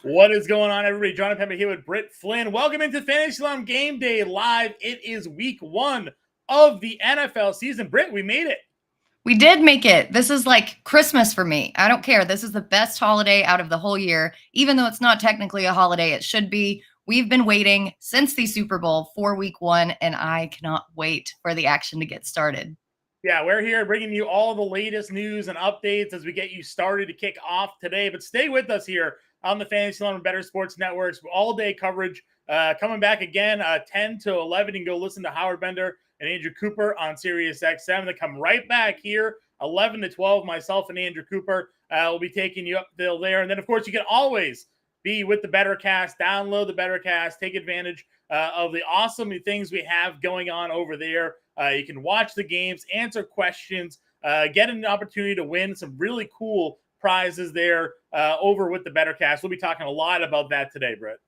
What is going on, everybody? John Impemba here with Britt, Flinn. Welcome into Fantasy Slam Game Day Live. It is week 1 of the NFL season. Britt, we made it. We did make it. This is like Christmas for me. I don't care. This is the best holiday out of the whole year. Even though it's not technically a holiday, it should be. We've been waiting since the Super Bowl for week 1, and I cannot wait for the action to get started. Yeah, we're here bringing you all the latest news and updates as we get you started to kick off today. But stay with us here on the Fantasy Slam and Better Sports Networks. All-day coverage coming back again, 10 to 11. You can go listen to Howard Bender and Andrew Cooper on Sirius XM. They come right back here, 11 to 12. Myself and Andrew Cooper will be taking you up till there. And then, of course, you can always be with the Bettercast. Download the Bettercast. Take advantage of the awesome things we have going on over there. You can watch the games, answer questions, get an opportunity to win some really cool prizes there over with the Bettercast. We'll be talking a lot about that today, Britt.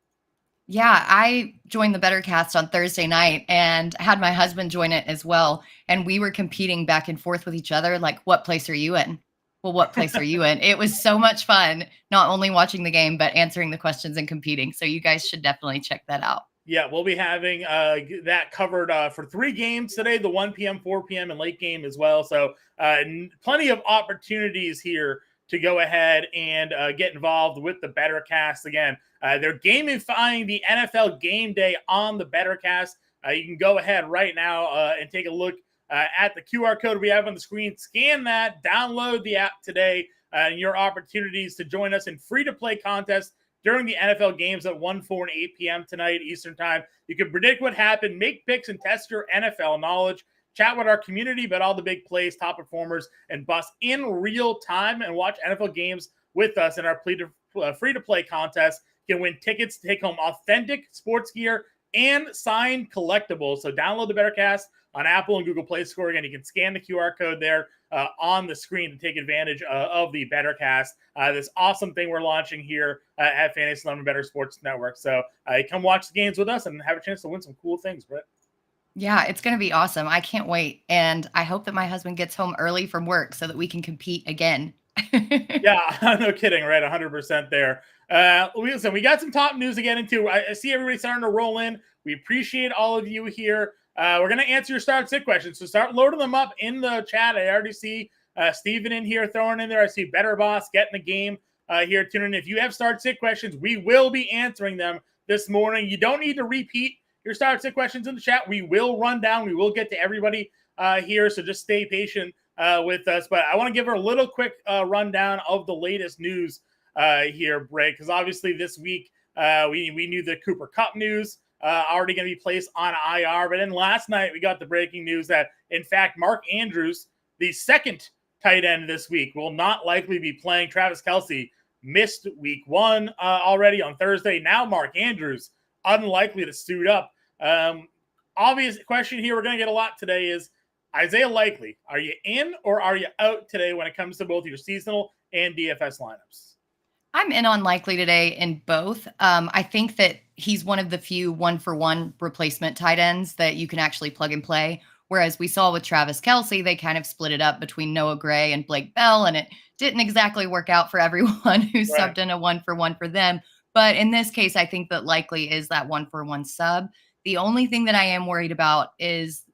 Yeah, I joined the Bettercast on Thursday night and had my husband join it as well. And we were competing back and forth with each other, like, what place are you in? Well, what place are you in? It was so much fun, not only watching the game, but answering the questions and competing. So you guys should definitely check that out. Yeah, we'll be having that covered for 3 games today, the 1 p.m., 4 p.m., and late game as well. So plenty of opportunities here to go ahead and get involved with the Bettercast. Again, they're gamifying the NFL game day on the Bettercast. You can go ahead right now and take a look at the QR code we have on the screen. Scan that, download the app today, and your opportunities to join us in free-to-play contests during the NFL games at 1, 4, and 8 p.m. tonight Eastern Time. You can predict what happened, make picks, and test your NFL knowledge. Chat with our community about all the big plays, top performers, and busts in real time, and watch NFL games with us in our free-to-play contest. You can win tickets to take home authentic sports gear and signed collectibles. So download the Bettercast on Apple and Google Play Store. Again, you can scan the QR code there on the screen to take advantage of the Bettercast, this awesome thing we're launching here at Fantasy Slam and Better Sports Network. So come watch the games with us and have a chance to win some cool things, Britt. Yeah, it's going to be awesome. I can't wait. And I hope that my husband gets home early from work so that we can compete again. Yeah, no kidding, right? 100% there. Listen, we got some top news to get into. I see everybody starting to roll in. We appreciate all of you here. We're going to answer your start sit questions. So start loading them up in the chat. I already see Steven in here throwing in there. I see Better Boss getting the game here tuning in. If you have start sit questions, we will be answering them this morning. You don't need to repeat your start sit questions in the chat. We will run down. We will get to everybody here. So just stay patient with us. But I want to give her a little quick rundown of the latest news here, Britt, because obviously this week we knew the Cooper Kupp news. Already going to be placed on IR. But then last night, we got the breaking news that, in fact, Mark Andrews, the second tight end this week, will not likely be playing. Travis Kelce missed week 1 already on Thursday. Now Mark Andrews, unlikely to suit up. Obvious question here we're going to get a lot today is, Isaiah Likely, are you in or are you out today when it comes to both your seasonal and DFS lineups? I'm in on Likely today in both. I think that he's one of the few 1-for-1 replacement tight ends that you can actually plug and play. Whereas we saw with Travis Kelce, they kind of split it up between Noah Gray and Blake Bell, and it didn't exactly work out for everyone who subbed in a 1-for-1 for them. But in this case, I think that Likely is that 1-for-1 sub. The only thing that I am worried about is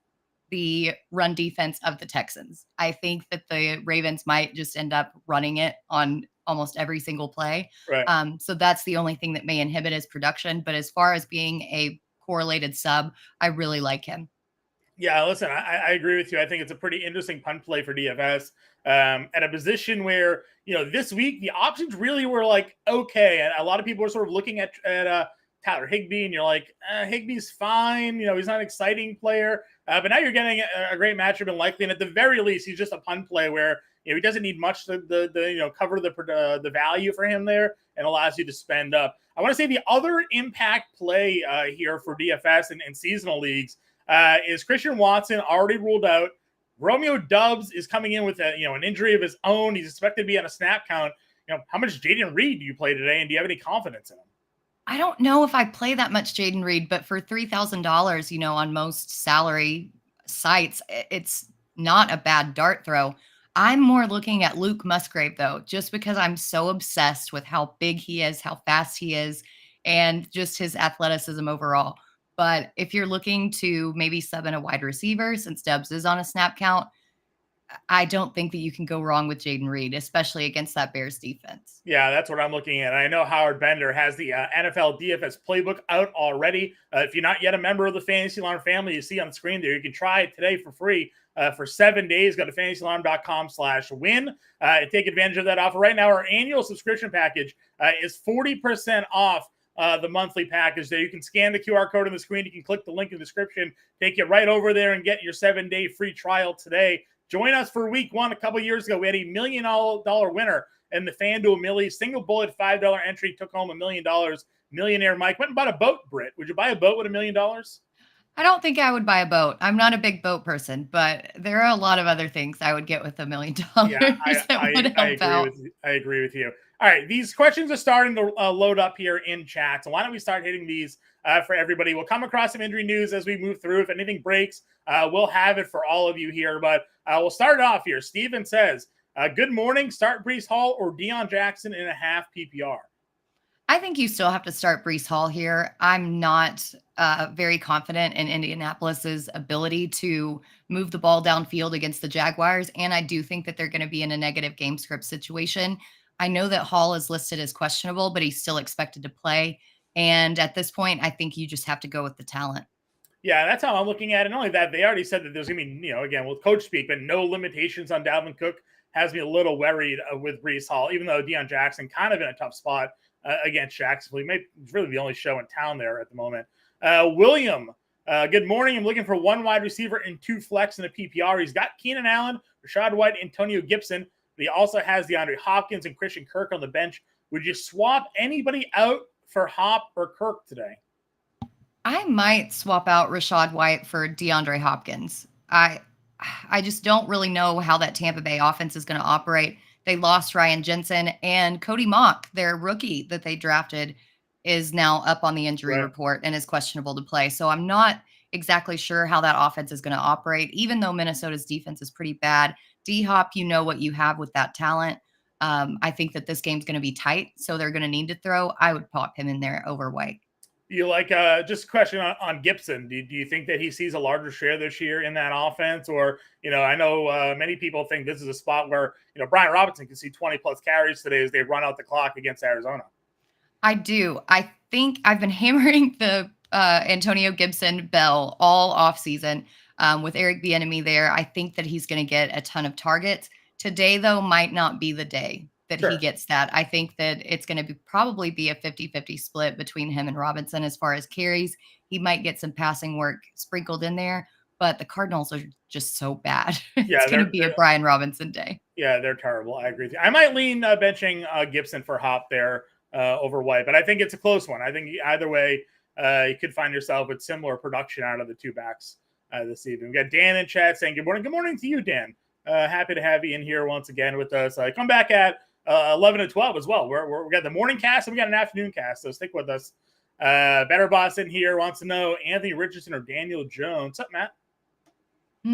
the run defense of the Texans. I think that the Ravens might just end up running it on almost every single play. Right. So that's the only thing that may inhibit his production. But as far as being a correlated sub, I really like him. Yeah, listen, I agree with you. I think it's a pretty interesting punt play for DFS at a position where, this week the options really were like, okay. And a lot of people are sort of looking at Tyler Higbee, and you're like, Higbee's fine. He's not an exciting player. But now you're getting a great matchup and Likely. And at the very least, he's just a punt play where, he doesn't need much to cover the value for him there and allows you to spend up. I want to say the other impact play here for DFS and seasonal leagues is Christian Watson already ruled out. Romeo Doubs is coming in with an injury of his own. He's expected to be on a snap count. How much Jaden Reed do you play today, and do you have any confidence in him? I don't know if I play that much Jaden Reed, but for $3,000, on most salary sites, it's not a bad dart throw. I'm more looking at Luke Musgrave, though, just because I'm so obsessed with how big he is, how fast he is, and just his athleticism overall. But if you're looking to maybe sub in a wide receiver, since Dubs is on a snap count, I don't think that you can go wrong with Jaden Reed, especially against that Bears defense. Yeah, that's what I'm looking at. I know Howard Bender has the NFL DFS playbook out already. If you're not yet a member of the Fantasy Alarm family, you see on the screen there, you can try it today for free for 7 days. Go to fantasyalarm.com/win and take advantage of that offer. Right now, our annual subscription package is 40% off the monthly package there. You can scan the QR code on the screen. You can click the link in the description, take you right over there and get your 7-day free trial today. Join us for week one. A couple years ago, we had $1 million winner in the FanDuel Millie. Single bullet $5 entry took home $1 million. Millionaire Mike went and bought a boat, Britt. Would you buy a boat with $1 million? I don't think I would buy a boat. I'm not a big boat person, but there are a lot of other things I would get with $1 million. Yeah, I agree with you. All right, these questions are starting to load up here in chat. So why don't we start hitting these for everybody? We'll come across some injury news as we move through. If anything breaks, we'll have it for all of you here. But we'll start it off here. Steven says, good morning. Start Breece Hall or Deion Jackson in a half PPR? I think you still have to start Breece Hall here. I'm not very confident in Indianapolis's ability to move the ball downfield against the Jaguars. And I do think that they're going to be in a negative game script situation. I know that Hall is listed as questionable, but he's still expected to play. And at this point, I think you just have to go with the talent. Yeah, that's how I'm looking at it. Not only that, they already said that there's going to be, again, with coach speak, but no limitations on Dalvin Cook. Has me a little worried with Breece Hall, even though Deion Jackson kind of in a tough spot against Jacksonville. He's really the only show in town there at the moment. William, good morning. I'm looking for one wide receiver and 2 flex in a PPR. He's got Keenan Allen, Rachaad White, Antonio Gibson. But he also has DeAndre Hopkins and Christian Kirk on the bench. Would you swap anybody out for Hop or Kirk today? I might swap out Rachaad White for DeAndre Hopkins. I just don't really know how that Tampa Bay offense is going to operate. They lost Ryan Jensen, and Cody Mock, their rookie that they drafted, is now up on the injury report and is questionable to play. So I'm not exactly sure how that offense is going to operate, even though Minnesota's defense is pretty bad. D-Hop, you know what you have with that talent. I think that this game's going to be tight, so they're going to need to throw. I would pop him in there over White. You like just a question on Gibson. Do you think that he sees a larger share this year in that offense? Or, I know many people think this is a spot where, Brian Robinson can see 20 plus carries today as they run out the clock against Arizona. I do. I think I've been hammering the Antonio Gibson bell all offseason with Eric Bieniemy there. I think that he's going to get a ton of targets. Today, though, might not be the day that he gets that. I think that it's going to probably be a 50-50 split between him and Robinson as far as carries. He might get some passing work sprinkled in there, but the Cardinals are just so bad. It's going to be a Brian Robinson day. Yeah, they're terrible. I agree with you. I might lean benching Gibson for Hop there over White, but I think it's a close one. I think either way, you could find yourself with similar production out of the two backs this evening. We got Dan in chat saying, good morning. Good morning to you, Dan. Happy to have you in here once again with us. Come back at 11 and 12 as well. We got the morning cast and we got an afternoon cast, so stick with us. Better Boss in here wants to know Anthony Richardson or Daniel Jones. What's up, Matt? Give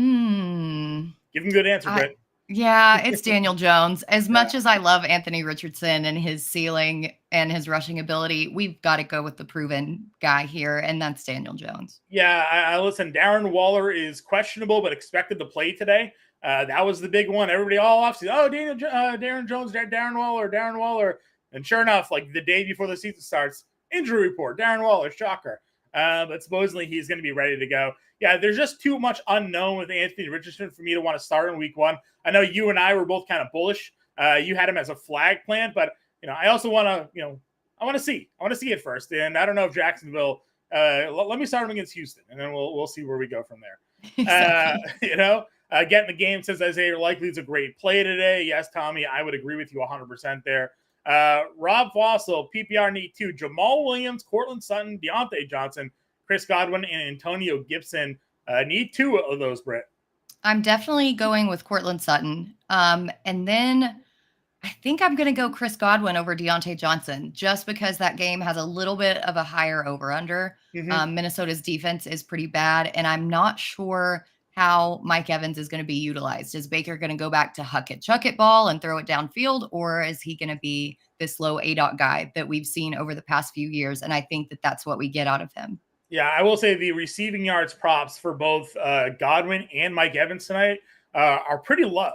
him a good answer, Britt. Yeah, it's Daniel Jones. As much as I love Anthony Richardson and his ceiling and his rushing ability, we've got to go with the proven guy here, and that's Daniel Jones. Yeah, I listen, Darren Waller is questionable but expected to play today. That was the big one. Everybody all off. Darren Jones, Darren Waller. And sure enough, like the day before the season starts, injury report, Darren Waller, shocker. But supposedly he's going to be ready to go. Yeah, there's just too much unknown with Anthony Richardson for me to want to start in week one. I know you and I were both kind of bullish. You had him as a flag plant, but I also want to, I want to see it first. And I don't know if Jacksonville. Let me start him against Houston, and then we'll see where we go from there. Exactly. Getting the game says Isaiah likely is a great play today. Yes, Tommy, I would agree with you 100% there. Rob Fossil, PPR need 2. Jamal Williams, Cortland Sutton, Deontay Johnson, Chris Godwin, and Antonio Gibson. Need 2 of those, Britt. I'm definitely going with Cortland Sutton. And then I think I'm going to go Chris Godwin over Deontay Johnson just because that game has a little bit of a higher over-under. Minnesota's defense is pretty bad, and I'm not sure how Mike Evans is going to be utilized. Is Baker going to go back to huck it, chuck it ball and throw it downfield, or is he going to be this low ADOT guy that we've seen over the past few years? And I think that that's what we get out of him. Yeah, I will say the receiving yards props for both Godwin and Mike Evans tonight are pretty low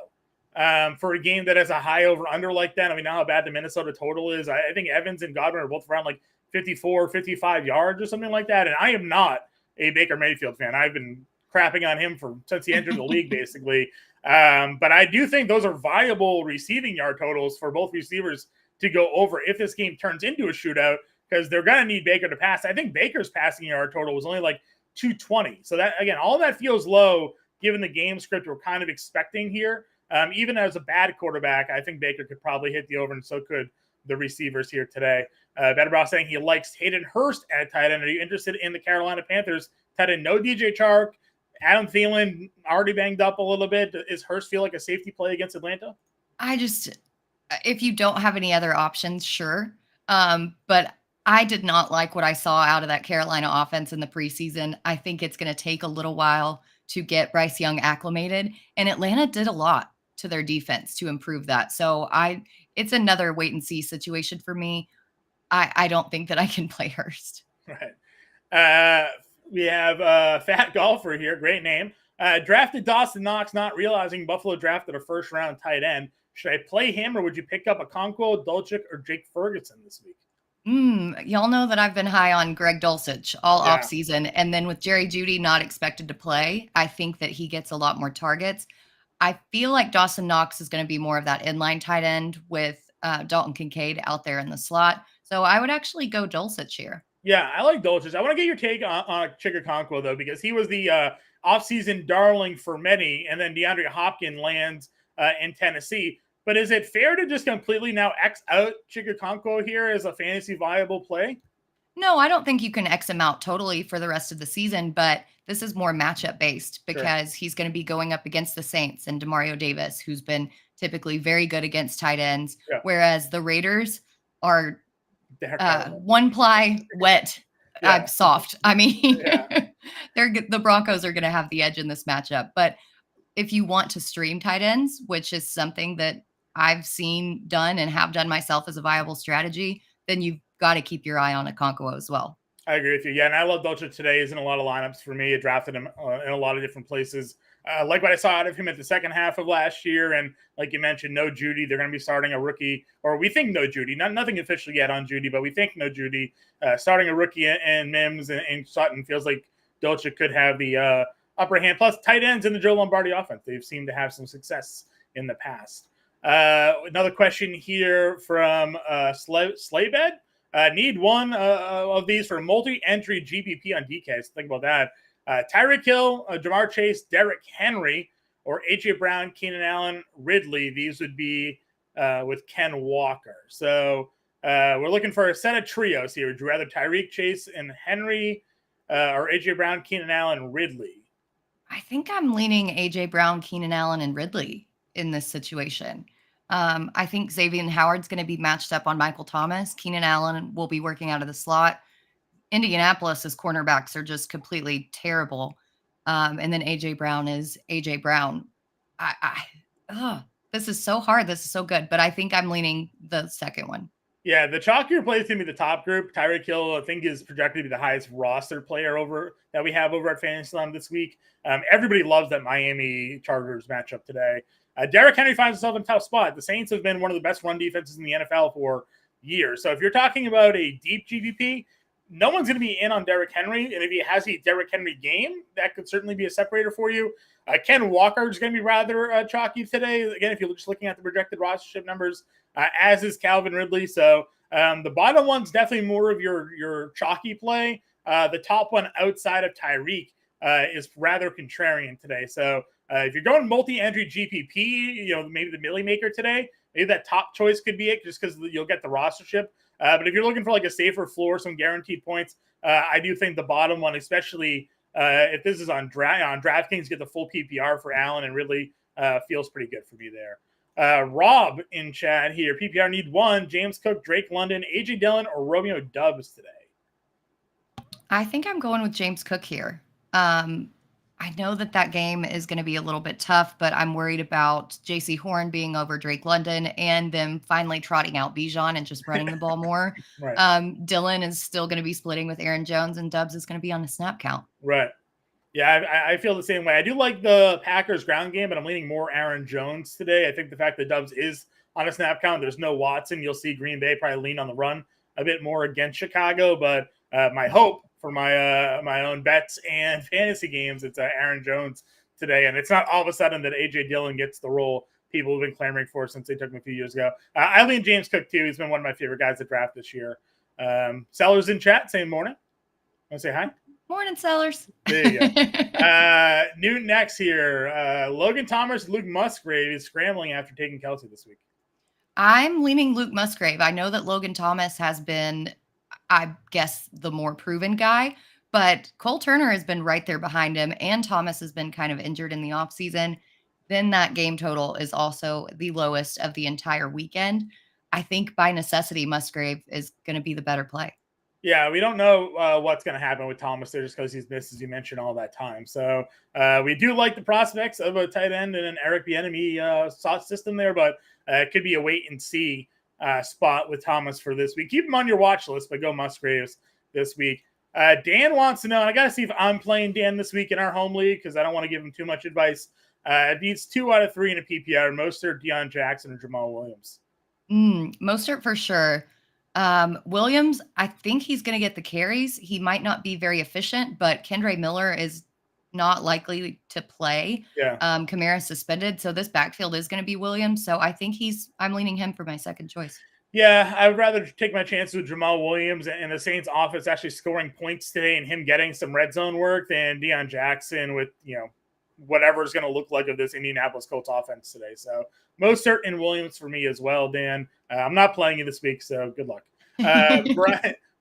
for a game that has a high over-under like that. I mean, now how bad the Minnesota total is. I think Evans and Godwin are both around like 54, 55 yards or something like that. And I am not a Baker Mayfield fan. I've been crapping on him since he entered the league, basically. But I do think those are viable receiving yard totals for both receivers to go over if this game turns into a shootout, because they're going to need Baker to pass. I think Baker's passing yard total was only like 220. So that, again, all that feels low given the game script we're kind of expecting here. Even as a bad quarterback, I think Baker could probably hit the over, and so could the receivers here today. Betterbrow saying he likes Hayden Hurst at tight end. Are you interested in the Carolina Panthers tight end? No DJ Chark. Adam Thielen already banged up a little bit. Is Hurst feel like a safety play against Atlanta? If you don't have any other options, sure. But I did not like what I saw out of that Carolina offense in the preseason. I think it's going to take a little while to get Bryce Young acclimated, and Atlanta did a lot to their defense to improve that. So it's another wait and see situation for me. I don't think that I can play Hurst. Right. We have Fat Golfer here. Great name. Drafted Dawson Knox, not realizing Buffalo drafted a first round tight end. Should I play him, or would you pick up Okonkwo, Dulcich, or Jake Ferguson this week? Y'all know that I've been high on Greg Dulcich all offseason. And then with Jerry Jeudy not expected to play, I think that he gets a lot more targets. I feel like Dawson Knox is going to be more of that inline tight end with Dalton Kincaid out there in the slot. So I would actually go Dulcich here. Yeah, I like Dulcich. I want to get your take on Chig Okonkwo, though, because he was the offseason darling for many, and then DeAndre Hopkins lands in Tennessee. But is it fair to just completely now X out Chig Okonkwo here as a fantasy viable play? No, I don't think you can X him out totally for the rest of the season, but this is more matchup based because he's going to be going up against the Saints and Demario Davis, who's been typically very good against tight ends, whereas the Raiders are one ply wet, soft. I mean, the Broncos are going to have the edge in this matchup. But if you want to stream tight ends, which is something that I've seen done and have done myself as a viable strategy, then you've got to keep your eye on Okonkwo as well. I agree with you. Yeah, and I love Dulcich today. He's in a lot of lineups for me. I drafted him in a lot of different places. Like what I saw out of him at the second half of last year, and like you mentioned, no Jeudy. They're going to be starting a rookie, or we think no Jeudy. Nothing official yet on Jeudy, but we think no Jeudy. Starting a rookie and Mims and Sutton feels like Dulcich could have the upper hand. Plus, tight ends in the Joe Lombardi offense. They've seemed to have some success in the past. Another question here from Slaybed. Need one of these for multi-entry GPP on DK. So think about that. Tyreek Hill, Jamar Chase, Derrick Henry, or A.J. Brown, Keenan Allen, Ridley. These would be with Ken Walker. So we're looking for a set of trios here. Would you rather Tyreek, Chase, and Henry, or A.J. Brown, Keenan Allen, Ridley? I think I'm leaning A.J. Brown, Keenan Allen, and Ridley in this situation. I think Xavier Howard's going to be matched up on Michael Thomas. Keenan Allen will be working out of the slot. Indianapolis's cornerbacks are just completely terrible. And then A.J. Brown is A.J. Brown. This is so hard. This is so good. But I think I'm leaning the second one. Yeah, the chalkier play is going to be the top group. Tyreek Hill, I think, is projected to be the highest roster player that we have over at Fantasyland this week. Everybody loves that Miami Chargers matchup today. Derrick Henry finds himself in a tough spot. The Saints have been one of the best run defenses in the NFL for years. So if you're talking about a deep GPP, no one's going to be in on Derrick Henry. And if he has a Derrick Henry game, that could certainly be a separator for you. Ken Walker is going to be rather chalky today. Again, if you're just looking at the projected rostership numbers, as is Calvin Ridley. So the bottom one's definitely more of your chalky play. The top one outside of Tyreek is rather contrarian today. So if you're going multi-entry GPP, maybe the Millie Maker today, maybe that top choice could be it just because you'll get the rostership. But if you're looking for like a safer floor, some guaranteed points, I do think the bottom one, especially if this is on DraftKings, get the full PPR for Allen and Ridley, feels pretty good for me there. Rob in chat here, PPR need one, James Cook, Drake London, AJ Dillon, or Romeo Doubs today? I think I'm going with James Cook here. I know that game is going to be a little bit tough, but I'm worried about JC Horn being over Drake London and them finally trotting out Bijan and just running the ball more. Right. Dylan is still going to be splitting with Aaron Jones, and Dubs is going to be on a snap count. Right. Yeah, I feel the same way. I do like the Packers ground game, but I'm leaning more Aaron Jones today. I think the fact that Dubs is on a snap count, there's no Watson. You'll see Green Bay probably lean on the run a bit more against Chicago. But my hope for my own bets and fantasy games, it's Aaron Jones today. And it's not all of a sudden that A.J. Dillon gets the role people have been clamoring for since they took him a few years ago. I lean James Cook, too. He's been one of my favorite guys to draft this year. Sellers in chat, saying morning. Want to say hi? Morning, Sellers. There you go. New next here. Logan Thomas, Luke Musgrave is scrambling after taking Kelsey this week. I'm leaning Luke Musgrave. I know that Logan Thomas has been, I guess, the more proven guy, but Cole Turner has been right there behind him, and Thomas has been kind of injured in the offseason. Then that game total is also the lowest of the entire weekend. I think by necessity, Musgrave is going to be the better play. Yeah, we don't know what's going to happen with Thomas there just because he's missed, as you mentioned, all that time. So we do like the prospects of a tight end and an Eric Bieniemy system there, but it could be a wait and see spot with Thomas for this week. Keep him on your watch list, but go Musgraves this week. Dan wants to know, and I got to see if I'm playing Dan this week in our home league because I don't want to give him too much advice. It needs 2 out of 3 in a PPR, Mostert, Deion Jackson, or Jamal Williams. Mostert for sure. Williams, I think he's going to get the carries. He might not be very efficient, but Kendre Miller is not likely to play. Yeah. Kamara suspended, so this backfield is going to be Williams. So I think I'm leaning him for my second choice. Yeah, I would rather take my chances with Jamal Williams and the Saints offense actually scoring points today and him getting some red zone work than Deion Jackson with, whatever is going to look like of this Indianapolis Colts offense today. So Mostert and Williams for me as well, Dan. I'm not playing you this week, so good luck.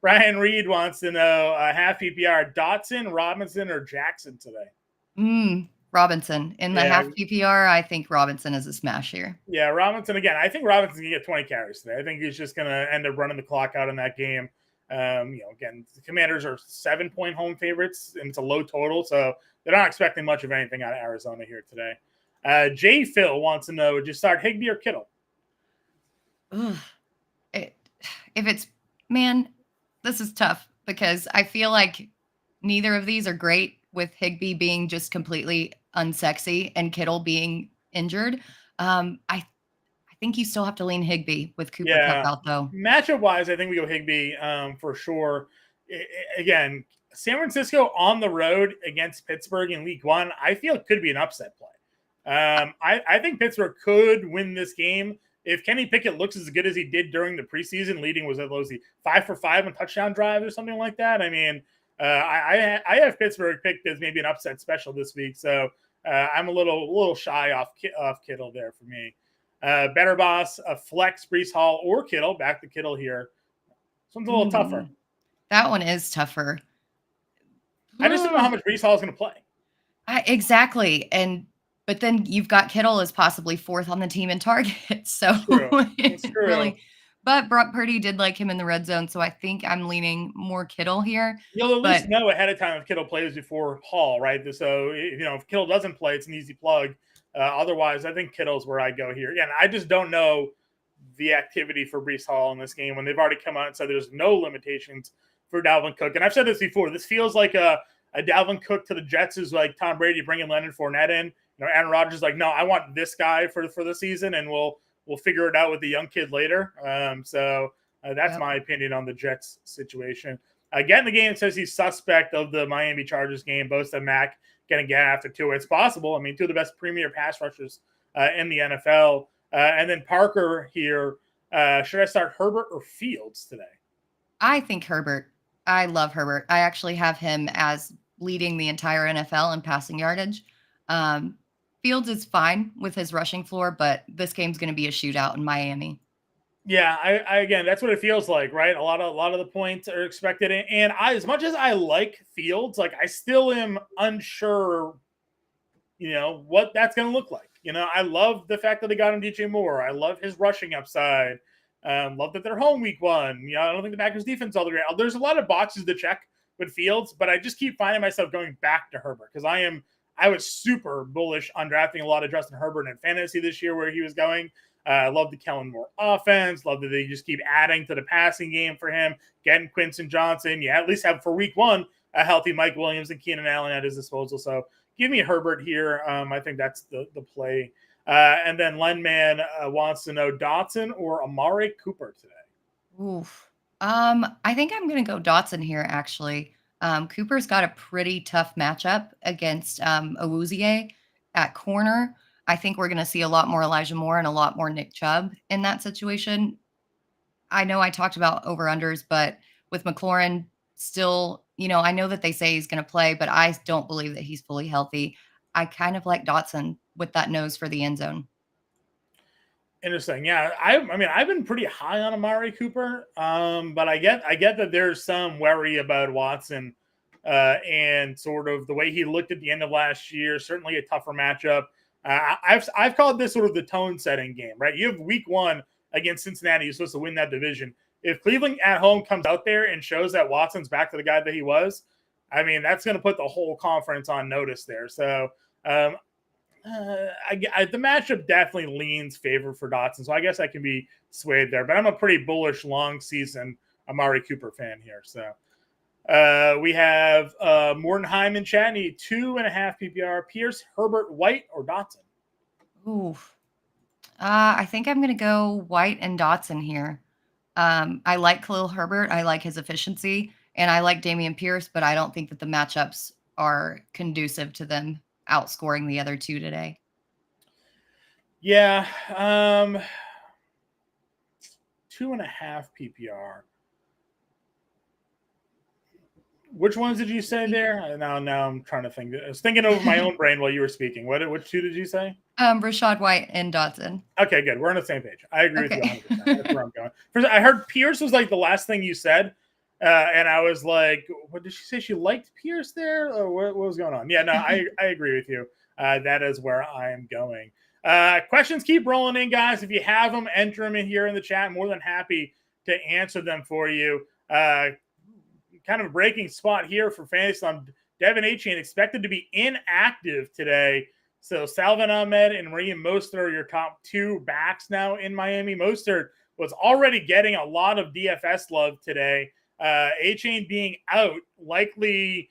Brian Reed wants to know half PPR, Dotson, Robinson, or Jackson today? Robinson. In the half PPR, I think Robinson is a smash here. Yeah, Robinson again. I think Robinson's going to get 20 carries today. I think he's just going to end up running the clock out in that game. Again, the Commanders are 7-point home favorites, and it's a low total, so they're not expecting much of anything out of Arizona here today. Jay Phil wants to know, would you start Higbee or Kittle? This is tough because I feel like neither of these are great, with Higbee being just completely unsexy and Kittle being injured. I think you still have to lean Higbee with Cooper Kupp out, though. Matchup-wise, I think we go Higbee for sure. Again, San Francisco on the road against Pittsburgh in week 1, I feel it could be an upset play. I think Pittsburgh could win this game. If Kenny Pickett looks as good as he did during the preseason, leading was 5 for 5 on touchdown drives or something like that. I mean, I have Pittsburgh picked as maybe an upset special this week, so I'm a little shy off Kittle there for me. Better boss, a flex, Breece Hall or Kittle. Back to Kittle here. This one's a little tougher. That one is tougher. I just don't know how much Breece Hall is going to play. Exactly, but then you've got Kittle as possibly 4th on the team in targets. So it's true. Really, but Brock Purdy did like him in the red zone, so I think I'm leaning more Kittle here. You'll at least know ahead of time if Kittle plays before Hall, right? So, if Kittle doesn't play, it's an easy plug. Otherwise, I think Kittle's where I go here. Again, I just don't know the activity for Breece Hall in this game when they've already come out and said there's no limitations for Dalvin Cook. And I've said this before. This feels like a Dalvin Cook to the Jets is like Tom Brady bringing Leonard Fournette in. Aaron Rodgers is like, no, I want this guy for the season, and we'll figure it out with the young kid later. That's my opinion on the Jets situation. Again, the game says he's suspect of the Miami Chargers game. Bosa Mack going to get after 2. It's possible. I mean, 2 of the best premier pass rushers in the NFL. And then Parker here. Should I start Herbert or Fields today? I think Herbert. I love Herbert. I actually have him as leading the entire NFL in passing yardage. Fields is fine with his rushing floor, but this game's going to be a shootout in Miami. Yeah, I again, that's what it feels like, right? A lot of the points are expected, and as much as I like Fields, like I still am unsure, what that's going to look like. I love the fact that they got him DJ Moore. I love his rushing upside. Love that they're home week 1. I don't think the Packers defense all the way out. There's a lot of boxes to check with Fields, but I just keep finding myself going back to Herbert because I I was super bullish on drafting a lot of Justin Herbert in fantasy this year where he was going. Love the Kellen Moore offense. Love that they just keep adding to the passing game for him, getting Quinton Johnson. You at least have for week one a healthy Mike Williams and Keenan Allen at his disposal. So give me Herbert here. I think that's the play. And then Lenman wants to know Dotson or Amari Cooper today. Oof. I think I'm going to go Dotson here, actually. Cooper's got a pretty tough matchup against Awuzie at corner. I think we're going to see a lot more Elijah Moore and a lot more Nick Chubb in that situation. I know I talked about over-unders, but with McLaurin still, I know that they say he's going to play, but I don't believe that he's fully healthy. I kind of like Dotson with that nose for the end zone. Interesting. Yeah, I mean, I've been pretty high on Amari Cooper, but I get that there's some worry about Watson and sort of the way he looked at the end of last year. Certainly a tougher matchup. I've called this sort of the tone setting game, right? You have week one against Cincinnati. You're supposed to win that division. If Cleveland at home comes out there and shows that Watson's back to the guy that he was, I mean, that's going to put the whole conference on notice there. So the matchup definitely leans favor for Dotson. So I guess I can be swayed there. But I'm a pretty bullish long season Amari Cooper fan here. So we have Morton Hyman chat. Need 2.5 PPR. Pierce, Herbert, White, or Dotson? Ooh. I think I'm going to go White and Dotson here. I like Khalil Herbert. I like his efficiency. And I like Dameon Pierce, but I don't think that the matchups are conducive to them outscoring the other two today. Yeah. 2.5 PPR. Which ones did you say there? Now I'm trying to think. I was thinking over my own brain while you were speaking. Which two did you say? Rashad White and Dotson. Okay, good. We're on the same page. I agree with you 100%. That's where I'm going. First, I heard Pierce was like the last thing you said, and I was like, "What did she say? She liked Pierce there, or what was going on?" Yeah, no, I agree with you. That is where I'm going. Questions keep rolling in, guys. If you have them, enter them in here in the chat. More than happy to answer them for you. Kind of a breaking spot here for fantasy. Devin Achane expected to be inactive today. So Salvin Ahmed and Raheem Mostert are your top two backs now in Miami. Mostert was already getting a lot of DFS love today. Achane being out likely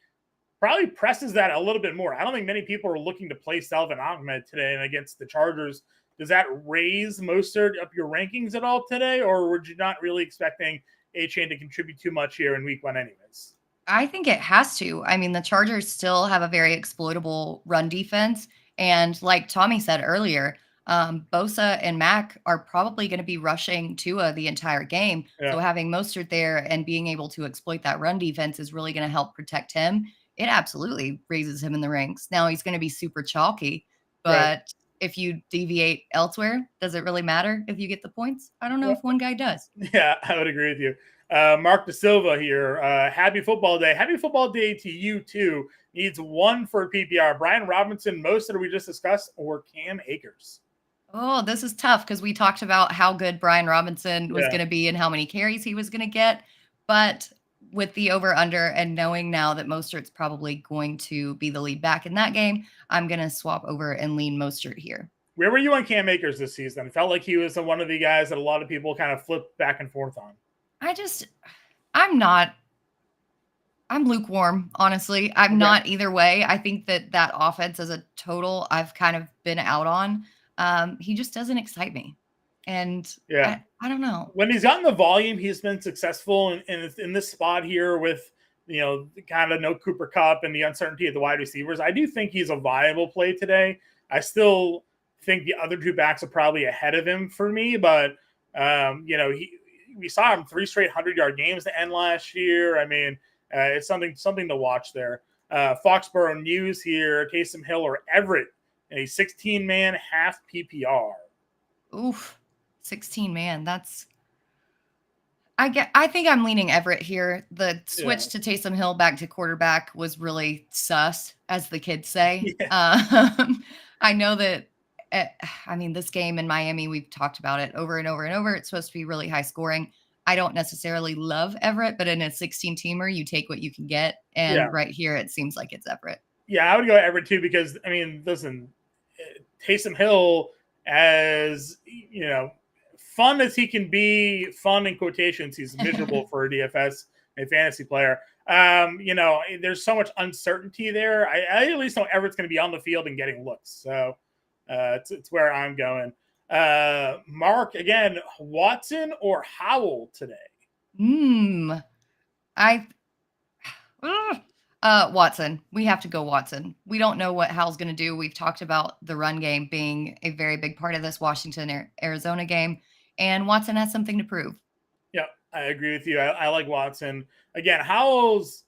probably presses that a little bit more. I don't think many people are looking to play Salvin Ahmed today and against the Chargers. Does that raise Mostert up your rankings at all today, or were you not really expecting Achane to contribute too much here in week one anyways? I think it has to. I mean, the Chargers still have a very exploitable run defense. And like Tommy said earlier, Bosa and Mack are probably going to be rushing Tua the entire game. Yeah. So having Mostert there and being able to exploit that run defense is really going to help protect him. It absolutely raises him in the ranks. Now he's going to be super chalky, but if you deviate elsewhere, does it really matter if you get the points? I don't know if one guy does. Yeah, I would agree with you. Mark De Silva here. Happy football day. Happy football day to you too. Needs one for PPR. Brian Robinson, Mostert we just discussed, or Cam Akers? Oh, this is tough because we talked about how good Brian Robinson was going to be and how many carries he was going to get. But with the over-under and knowing now that Mostert's probably going to be the lead back in that game, I'm going to swap over and lean Mostert here. Where were you on Cam Akers this season? It felt like he was one of the guys that a lot of people kind of flipped back and forth on. I'm lukewarm, honestly. I'm not either way. I think that offense as a total, I've kind of been out on. He just doesn't excite me. And I don't know. When he's gotten the volume, he's been successful in this spot here with, kind of no Cooper Kupp and the uncertainty of the wide receivers. I do think he's a viable play today. I still think the other two backs are probably ahead of him for me, but, we saw him 3 straight 100-yard games to end last year. I mean, it's something to watch there. Foxborough News here, Taysom Hill or Everett, a 16-man half PPR. Oof, 16-man. I think I'm leaning Everett here. The switch to Taysom Hill back to quarterback was really sus, as the kids say. Yeah. I know that. This game in Miami, we've talked about it over and over and over. It's supposed to be really high scoring. I don't necessarily love Everett, but in a 16-teamer, you take what you can get. And right here, it seems like it's Everett. Yeah, I would go Everett too because, I mean, listen, Taysom Hill, as fun as he can be, fun in quotations, he's miserable for a DFS a fantasy player. There's so much uncertainty there. I at least know Everett's going to be on the field and getting looks. So it's where I'm going. Mark, again, Watson or Howell today? I Watson. We have to go Watson. We don't know what Howell's going to do. We've talked about the run game being a very big part of this Washington Arizona game, and Watson has something to prove. Yeah, I agree with you. I like Watson. Again, Howell's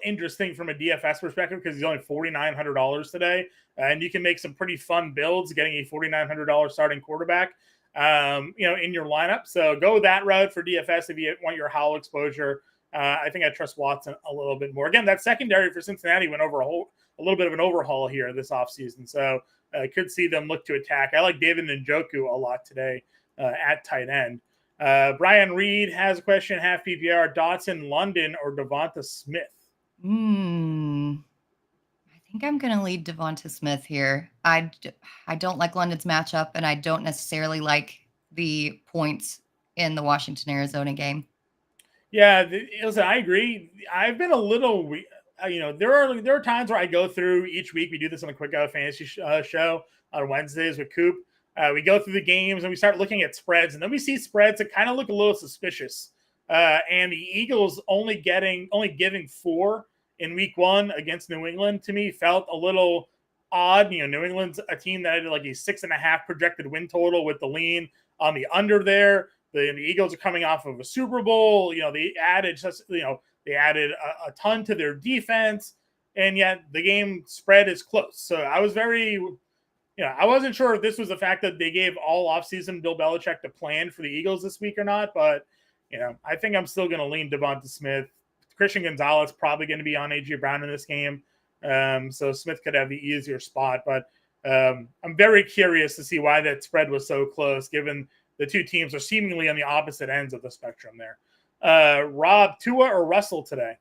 interesting from a DFS perspective because he's only $4,900 today, and you can make some pretty fun builds getting a $4,900 starting quarterback, in your lineup. So go that route for DFS if you want your Howell exposure. I think I trust Watson a little bit more. Again, that secondary for Cincinnati went over a little bit of an overhaul here this offseason, so I could see them look to attack. I like David Njoku a lot today at tight end. Brian Reed has a question, half PPR, Dotson, London, or Devonta Smith? I think I'm going to lead Devonta Smith here. I don't like London's matchup, and I don't necessarily like the points in the Washington-Arizona game. Yeah, listen, I agree. I've been a little, there are times where I go through each week. We do this on a quick fantasy show on Wednesdays with Coop. We go through the games and we start looking at spreads, and then we see spreads that kind of look a little suspicious. And the Eagles only giving 4 in week 1 against New England, to me, felt a little odd. New England's a team that had like a 6.5 projected win total with the lean on the under there. The Eagles are coming off of a Super Bowl. They added a ton to their defense, and yet the game spread is close. So I was I wasn't sure if this was the fact that they gave all offseason Bill Belichick to plan for the Eagles this week or not, but I think I'm still going to lean Devonta Smith. Christian Gonzalez probably going to be on A.J. Brown in this game, so Smith could have the easier spot. But I'm very curious to see why that spread was so close, given the two teams are seemingly on the opposite ends of the spectrum there. Rob, Tua or Russell today?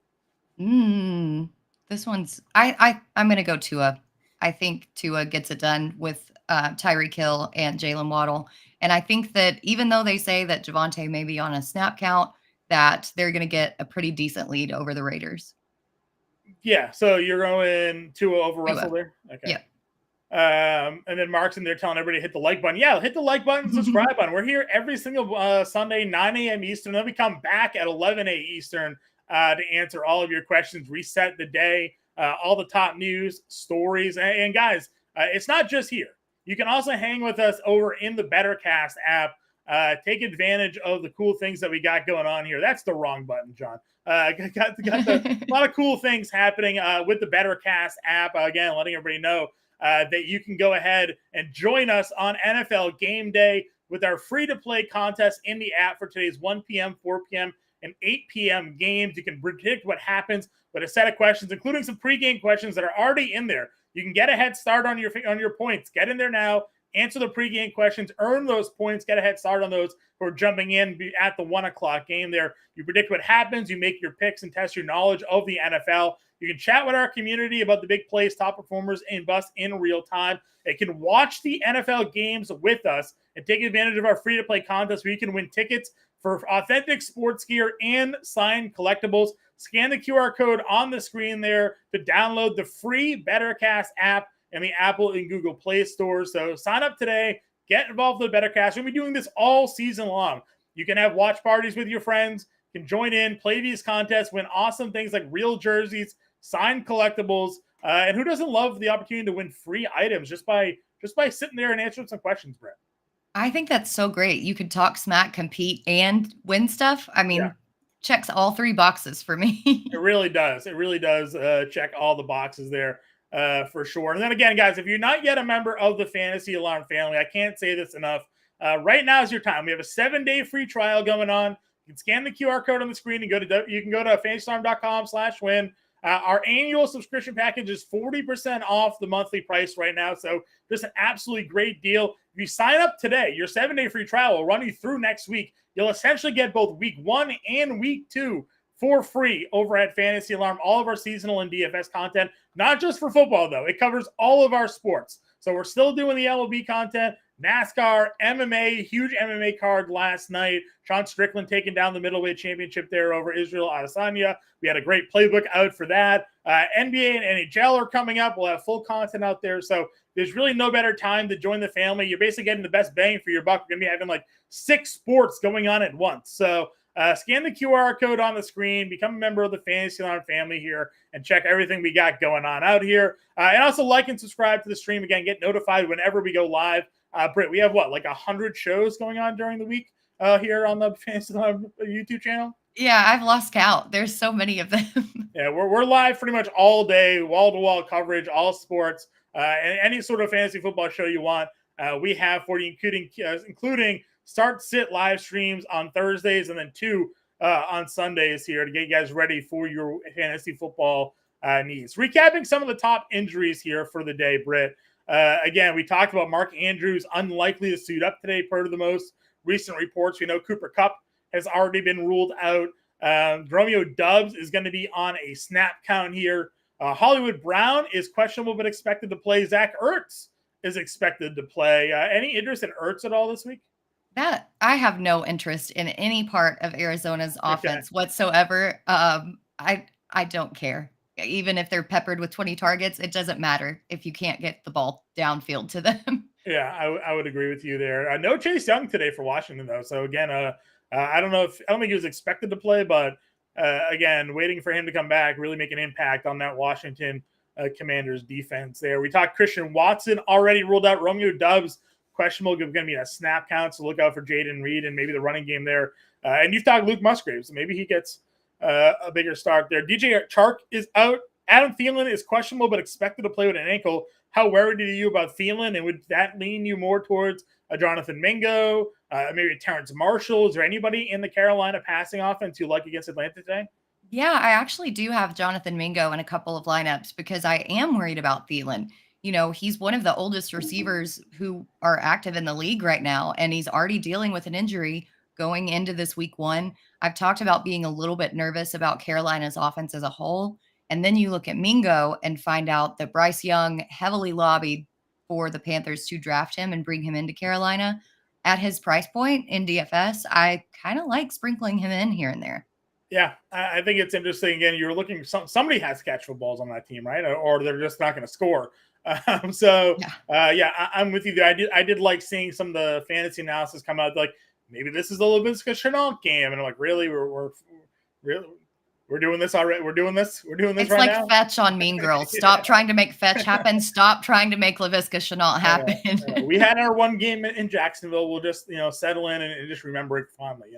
This one's I'm going to go Tua. I think Tua gets it done with Tyreek Hill and Jalen Waddle. And I think that even though they say that Javonte may be on a snap count, that they're going to get a pretty decent lead over the Raiders. Yeah, so you're going Tua over Russell there? Okay. Yeah. And then Mark's in there telling everybody to hit the like button. Yeah, hit the like button, subscribe button. We're here every single Sunday, 9 a.m. Eastern. Then we come back at 11 a.m. Eastern to answer all of your questions, reset the day, all the top news, stories. And guys, it's not just here. You can also hang with us over in the BetterCast app. Take advantage of the cool things that we got going on here. That's the wrong button, John. Got a lot of cool things happening with the BetterCast app. Again, letting everybody know that you can go ahead and join us on NFL Game Day with our free-to-play contest in the app for today's 1 p.m., 4 p.m., and 8 p.m. games. You can predict what happens with a set of questions, including some pregame questions that are already in there. You can get a head start on your points. Get in there now, answer the pregame questions, earn those points, get a head start on those who are jumping in at the 1 o'clock game there. You predict what happens, you make your picks and test your knowledge of the NFL. You can chat with our community about the big plays, top performers, and busts in real time. You can watch the NFL games with us and take advantage of our free-to-play contest where you can win tickets for authentic sports gear and signed collectibles. Scan the QR code on the screen there to download the free BetterCast app in the Apple and Google Play stores. So sign up today. Get involved with the BetterCast. We'll be doing this all season long. You can have watch parties with your friends. You can join in, play these contests, win awesome things like real jerseys, signed collectibles, and who doesn't love the opportunity to win free items just by sitting there and answering some questions, Britt? I think that's so great. You could talk smack, compete, and win stuff. I mean, checks all 3 boxes for me. It really does. It really does check all the boxes there for sure. And then again, guys, if you're not yet a member of the Fantasy Alarm family, I can't say this enough. Right now is your time. We have a 7-day free trial going on. You can scan the QR code on the screen and you can go to fantasyalarm.com/win. Our annual subscription package is 40% off the monthly price right now. So just an absolutely great deal. If you sign up today, your 7-day free trial will run you through next week. You'll essentially get both week 1 and week 2 for free over at Fantasy Alarm. All of our seasonal and DFS content Not just for football, though. It covers all of our sports. So we're still doing the LOB content, NASCAR, MMA, huge MMA card last night. Sean Strickland taking down the middleweight championship there over Israel Adesanya. We had a great playbook out for that. NBA and NHL are coming up. We'll have full content out there. So there's really no better time to join the family. You're basically getting the best bang for your buck. We're going to be having like 6 sports going on at once. So scan the QR code on the screen, become a member of the Fantasy Alarm family here, and check everything we got going on out here. And also like and subscribe to the stream. Again, get notified whenever we go live. Britt, we have like 100 shows going on during the week here on the Fantasy Alarm YouTube channel? Yeah, I've lost count. There's so many of them. Yeah, we're live pretty much all day, wall-to-wall coverage, all sports, and any sort of fantasy football show you want. We have for you, including start sit live streams on Thursdays and then 2 on Sundays here to get you guys ready for your fantasy football needs. Recapping some of the top injuries here for the day, Britt. Again, we talked about Mark Andrews unlikely to suit up today per the most recent reports. We know Cooper Kupp has already been ruled out. Romeo Doubs is going to be on a snap count here. Hollywood Brown is questionable but expected to play. Zach Ertz is expected to play. Any interest in Ertz at all this week? That I have no interest in any part of Arizona's offense whatsoever. I don't care. Even if they're peppered with 20 targets, it doesn't matter if you can't get the ball downfield to them. Yeah, I would agree with you there. No Chase Young today for Washington, though. So, again, I don't think he was expected to play, but, again, waiting for him to come back, really make an impact on that Washington Commanders defense there. We talked Christian Watson already ruled out. Romeo Doubs questionable, going to be a snap count, so look out for Jaden Reed and maybe the running game there. And you've talked Luke Musgrave, so maybe he gets a bigger start there. DJ Chark is out. Adam Thielen is questionable but expected to play with an ankle. How worried are you about Thielen, and would that lean you more towards a Jonathan Mingo, maybe a Terrence Marshall? Is there anybody in the Carolina passing offense you like against Atlanta today? Yeah, I actually do have Jonathan Mingo in a couple of lineups because I am worried about Thielen. You know, he's one of the oldest receivers who are active in the league right now, and he's already dealing with an injury going into this week 1. I've talked about being a little bit nervous about Carolina's offense as a whole. And then you look at Mingo and find out that Bryce Young heavily lobbied for the Panthers to draft him and bring him into Carolina at his price point in DFS. I kind of like sprinkling him in here and there. Yeah, I think it's interesting. Again, you're looking, somebody has to catch footballs on that team, right? Or they're just not going to score. I'm with you there. I did like seeing some of the fantasy analysis come out like maybe this is the Laviska Shenault game, and I'm like, really, we're doing this already. We're doing this right now. It's like Fetch on Mean Girls. Stop trying to make Fetch happen. Stop trying to make Laviska Shenault happen. We had our one game in Jacksonville. We'll just settle in and just remember it fondly.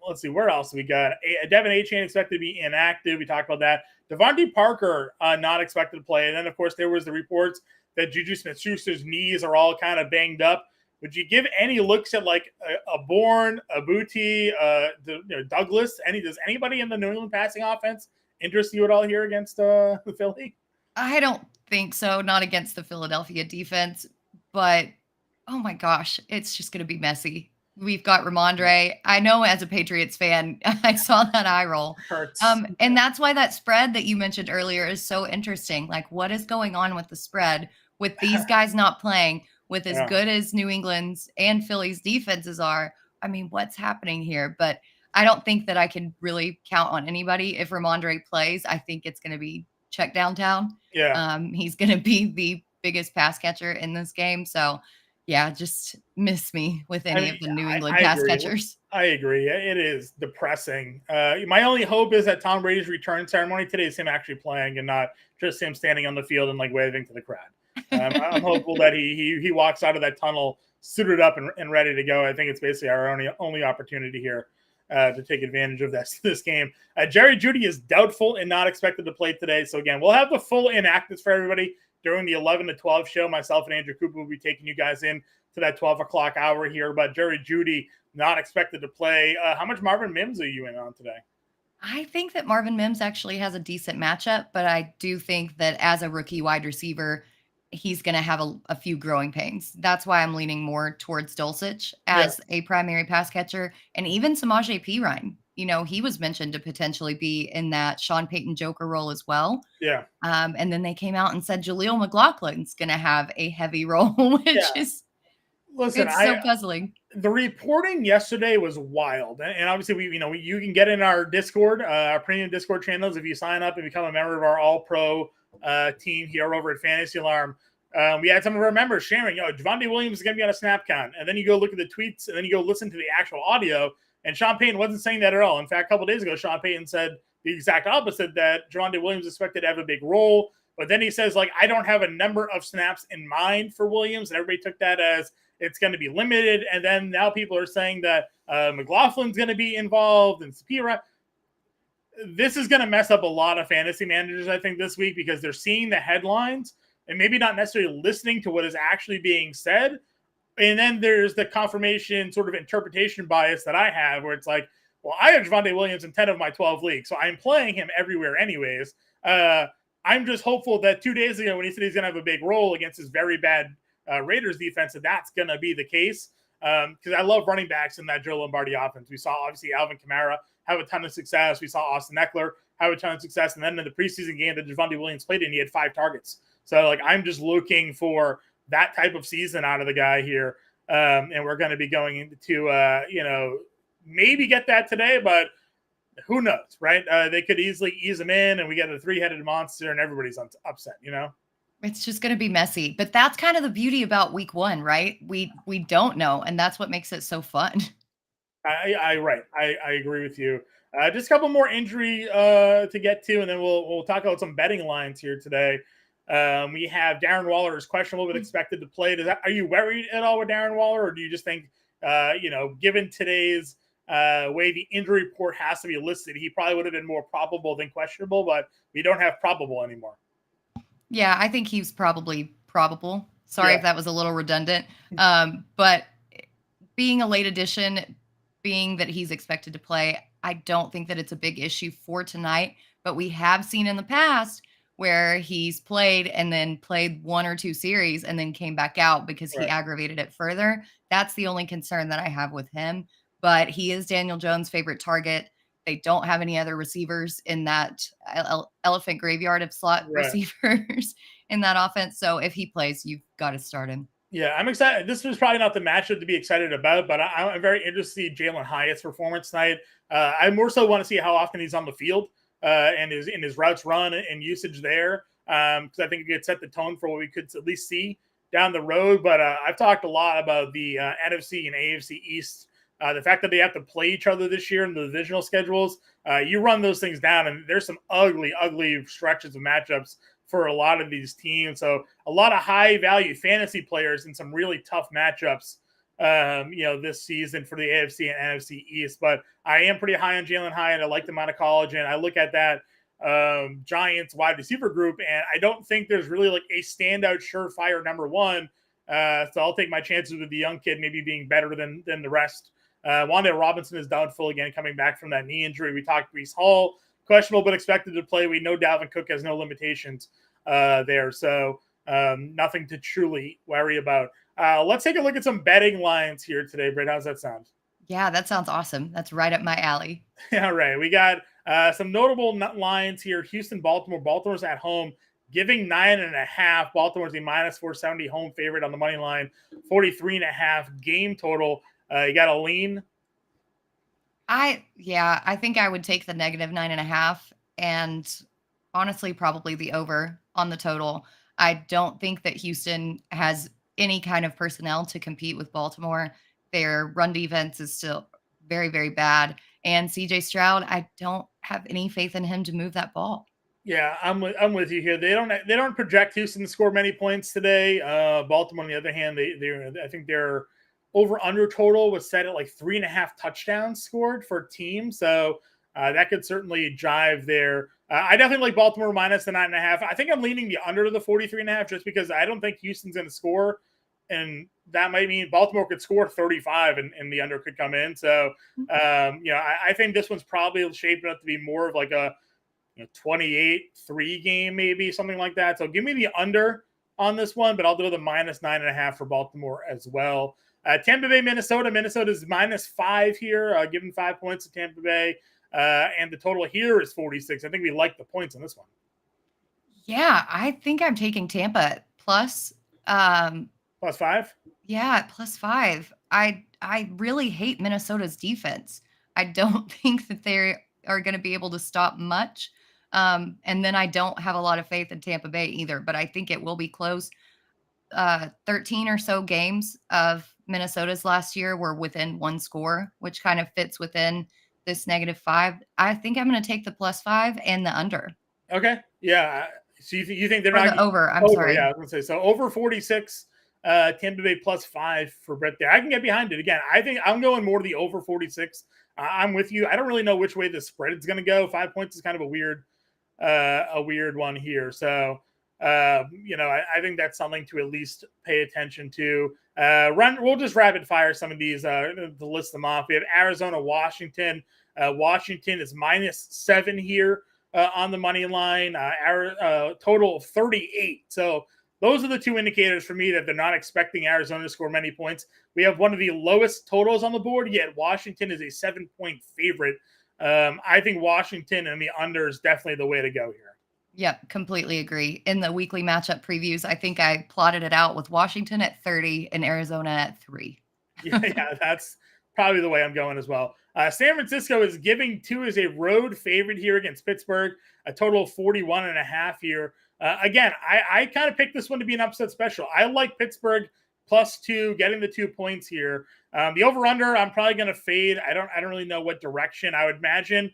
Let's see where else we got. Devin Achane expected to be inactive. We talked about that. Devontae Parker not expected to play, and then of course there was the reports that Juju Smith-Schuster's knees are all kind of banged up. Would you give any looks at like a Bourne, a Booty, Douglas? Does anybody in the New England passing offense interest you at all here against the Philly? I don't think so. Not against the Philadelphia defense, but oh my gosh, it's just going to be messy. We've got Ramondre. I know as a Patriots fan, I saw that eye roll. And that's why that spread that you mentioned earlier is so interesting. Like, what is going on with the spread with these guys not playing? With as good as New England's and Philly's defenses are, I mean, what's happening here? But I don't think that I can really count on anybody. If Ramondre plays, I think it's going to be check downtown. Yeah. He's going to be the biggest pass catcher in this game. So, yeah, just miss me with any of the New England pass catchers. I agree. It is depressing. My only hope is that Tom Brady's return ceremony today is him actually playing and not just him standing on the field and like waving to the crowd. I'm hopeful that he walks out of that tunnel suited up and ready to go. I think it's basically our only opportunity here to take advantage of this game. Jerry Jeudy is doubtful and not expected to play today. So again, we'll have the full inactives for everybody during the 11 to 12 show. Myself and Andrew Cooper will be taking you guys in to that 12 o'clock hour here. But Jerry Jeudy not expected to play. How much Marvin Mims are you in on today? I think that Marvin Mims actually has a decent matchup, but I do think that as a rookie wide receiver, he's going to have a few growing pains. That's why I'm leaning more towards Dulcich as a primary pass catcher, and even Samaje Perine he was mentioned to potentially be in that Sean Payton Joker role as well. Yeah. And then they came out and said Jaleel McLaughlin's going to have a heavy role, which is so puzzling. The reporting yesterday was wild, and obviously you can get in our Discord, our premium Discord channels if you sign up and become a member of our All Pro team here over at Fantasy Alarm. We had some of our members sharing, Javonte Williams is going to be on a snap count, and then you go look at the tweets, and then you go listen to the actual audio, and Sean Payton wasn't saying that at all. In fact, a couple of days ago, Sean Payton said the exact opposite, that Javonte Williams is expected to have a big role, but then he says, I don't have a number of snaps in mind for Williams, and everybody took that as it's going to be limited. And then now people are saying that McLaughlin's going to be involved and Sapira. This is going to mess up a lot of fantasy managers, I think, this week, because they're seeing the headlines and maybe not necessarily listening to what is actually being said. And then there's the confirmation sort of interpretation bias that I have, where it's like, well, I have Javonte Williams in 10 of my 12 leagues, so I'm playing him everywhere anyways. I'm just hopeful that 2 days ago when he said he's going to have a big role against his very bad Raiders defense, that's going to be the case, because I love running backs in that Joe Lombardi offense. We saw obviously Alvin Kamara have a ton of success. We saw Austin Eckler have a ton of success, and then in the preseason game that Javonte Williams played in, he had 5 targets. So I'm just looking for that type of season out of the guy here, and we're going to be going into maybe get that today, but who knows, right? They could easily ease him in, and we get a 3-headed monster, and everybody's upset, It's just going to be messy, but that's kind of the beauty about week 1, right? We don't know, and that's what makes it so fun. I agree with you. Just a couple more injury to get to, and then we'll talk about some betting lines here today. We have Darren Waller is questionable but expected to play. Are you worried at all with Darren Waller, or do you just think, given today's way the injury report has to be listed, he probably would have been more probable than questionable, but we don't have probable anymore? Yeah, I think he's probably probable. Sorry if that was a little redundant. But being a late addition, being that he's expected to play, I don't think that it's a big issue for tonight. But we have seen in the past where he's played and then played 1 or 2 series and then came back out because he aggravated it further. That's the only concern that I have with him. But he is Daniel Jones' favorite target. They don't have any other receivers in that elephant graveyard of slot receivers in that offense. So if he plays, you've got to start him. Yeah, I'm excited. This was probably not the matchup to be excited about, but I'm very interested to see Jalen Hyatt's performance tonight. I more so want to see how often he's on the field and his routes run and usage there, because I think it could set the tone for what we could at least see down the road. But I've talked a lot about the NFC and AFC East. The fact that they have to play each other this year in the divisional schedules, you run those things down, and there's some ugly stretches of matchups for a lot of these teams. So a lot of high-value fantasy players in some really tough matchups, this season for the AFC and NFC East. But I am pretty high on Jalen Hyatt. I like them out of college, and I look at that Giants wide receiver group, and I don't think there's really a standout surefire number one. So I'll take my chances with the young kid maybe being better than the rest. Wan'Dale Robinson is doubtful again, coming back from that knee injury. We talked Breece Hall, questionable but expected to play. We know Dalvin Cook has no limitations there, so nothing to truly worry about. Let's take a look at some betting lines here today, Britt. How's that sound? Yeah, that sounds awesome. That's right up my alley. All right, we got some notable lines here. Houston, Baltimore. Baltimore's at home, giving 9.5. Baltimore's a minus 470 home favorite on the money line. 43.5 game total. You got a lean? I think I would take the negative 9.5 and honestly probably the over on the total. I don't think that Houston has any kind of personnel to compete with Baltimore. Their run defense is still very, very bad. And CJ Stroud, I don't have any faith in him to move that ball. Yeah, I'm with you here. They don't project Houston to score many points today. Baltimore, on the other hand, I think their over-under total was set at 3.5 touchdowns scored for a team. So that could certainly jive there. I definitely like Baltimore minus the 9.5. I think I'm leaning the under to the 43.5 just because I don't think Houston's going to score. And that might mean Baltimore could score 35 and the under could come in. So, I think this one's probably shaping up to be more of a 28-3 game, maybe something like that. So give me the under on this one, but I'll do the -9.5 for Baltimore as well. Tampa Bay, Minnesota. Minnesota's -5 here, giving 5 points to Tampa Bay. And the total here is 46. I think we like the points on this one. Yeah, I think I'm taking Tampa plus. +5? Yeah, +5. I really hate Minnesota's defense. I don't think that they are going to be able to stop much. And then I don't have a lot of faith in Tampa Bay either, but I think it will be close. 13 or so games of Minnesota's last year were within one score, which kind of fits within this -5. I think I'm going to take the +5 and the under. Okay. Yeah. So you think they're or not the over? I'm over? sorry. Yeah, I was gonna say so over 46. Tampa Bay +5 for Britt there. I can get behind it again. I think I'm going more to the over 46. I'm with you. I don't really know which way the spread is going to go. 5 points is kind of a weird one here. So I think that's something to at least pay attention to. We'll just rapid fire some of these to list them off. We have Arizona, Washington. Washington is -7 here on the money line. Total of 38. So those are the two indicators for me that they're not expecting Arizona to score many points. We have one of the lowest totals on the board, yet Washington is a 7-point favorite. I think Washington and the under is definitely the way to go here. Yep, completely agree. In the weekly matchup previews, I think I plotted it out with Washington at 30 and Arizona at 3. yeah, that's probably the way I'm going as well. San Francisco is giving 2 as a road favorite here against Pittsburgh, a total of 41.5 here. Again, I kind of picked this one to be an upset special. I like Pittsburgh +2, getting the 2 points here. The over/under, I'm probably going to fade. I don't really know what direction. I would imagine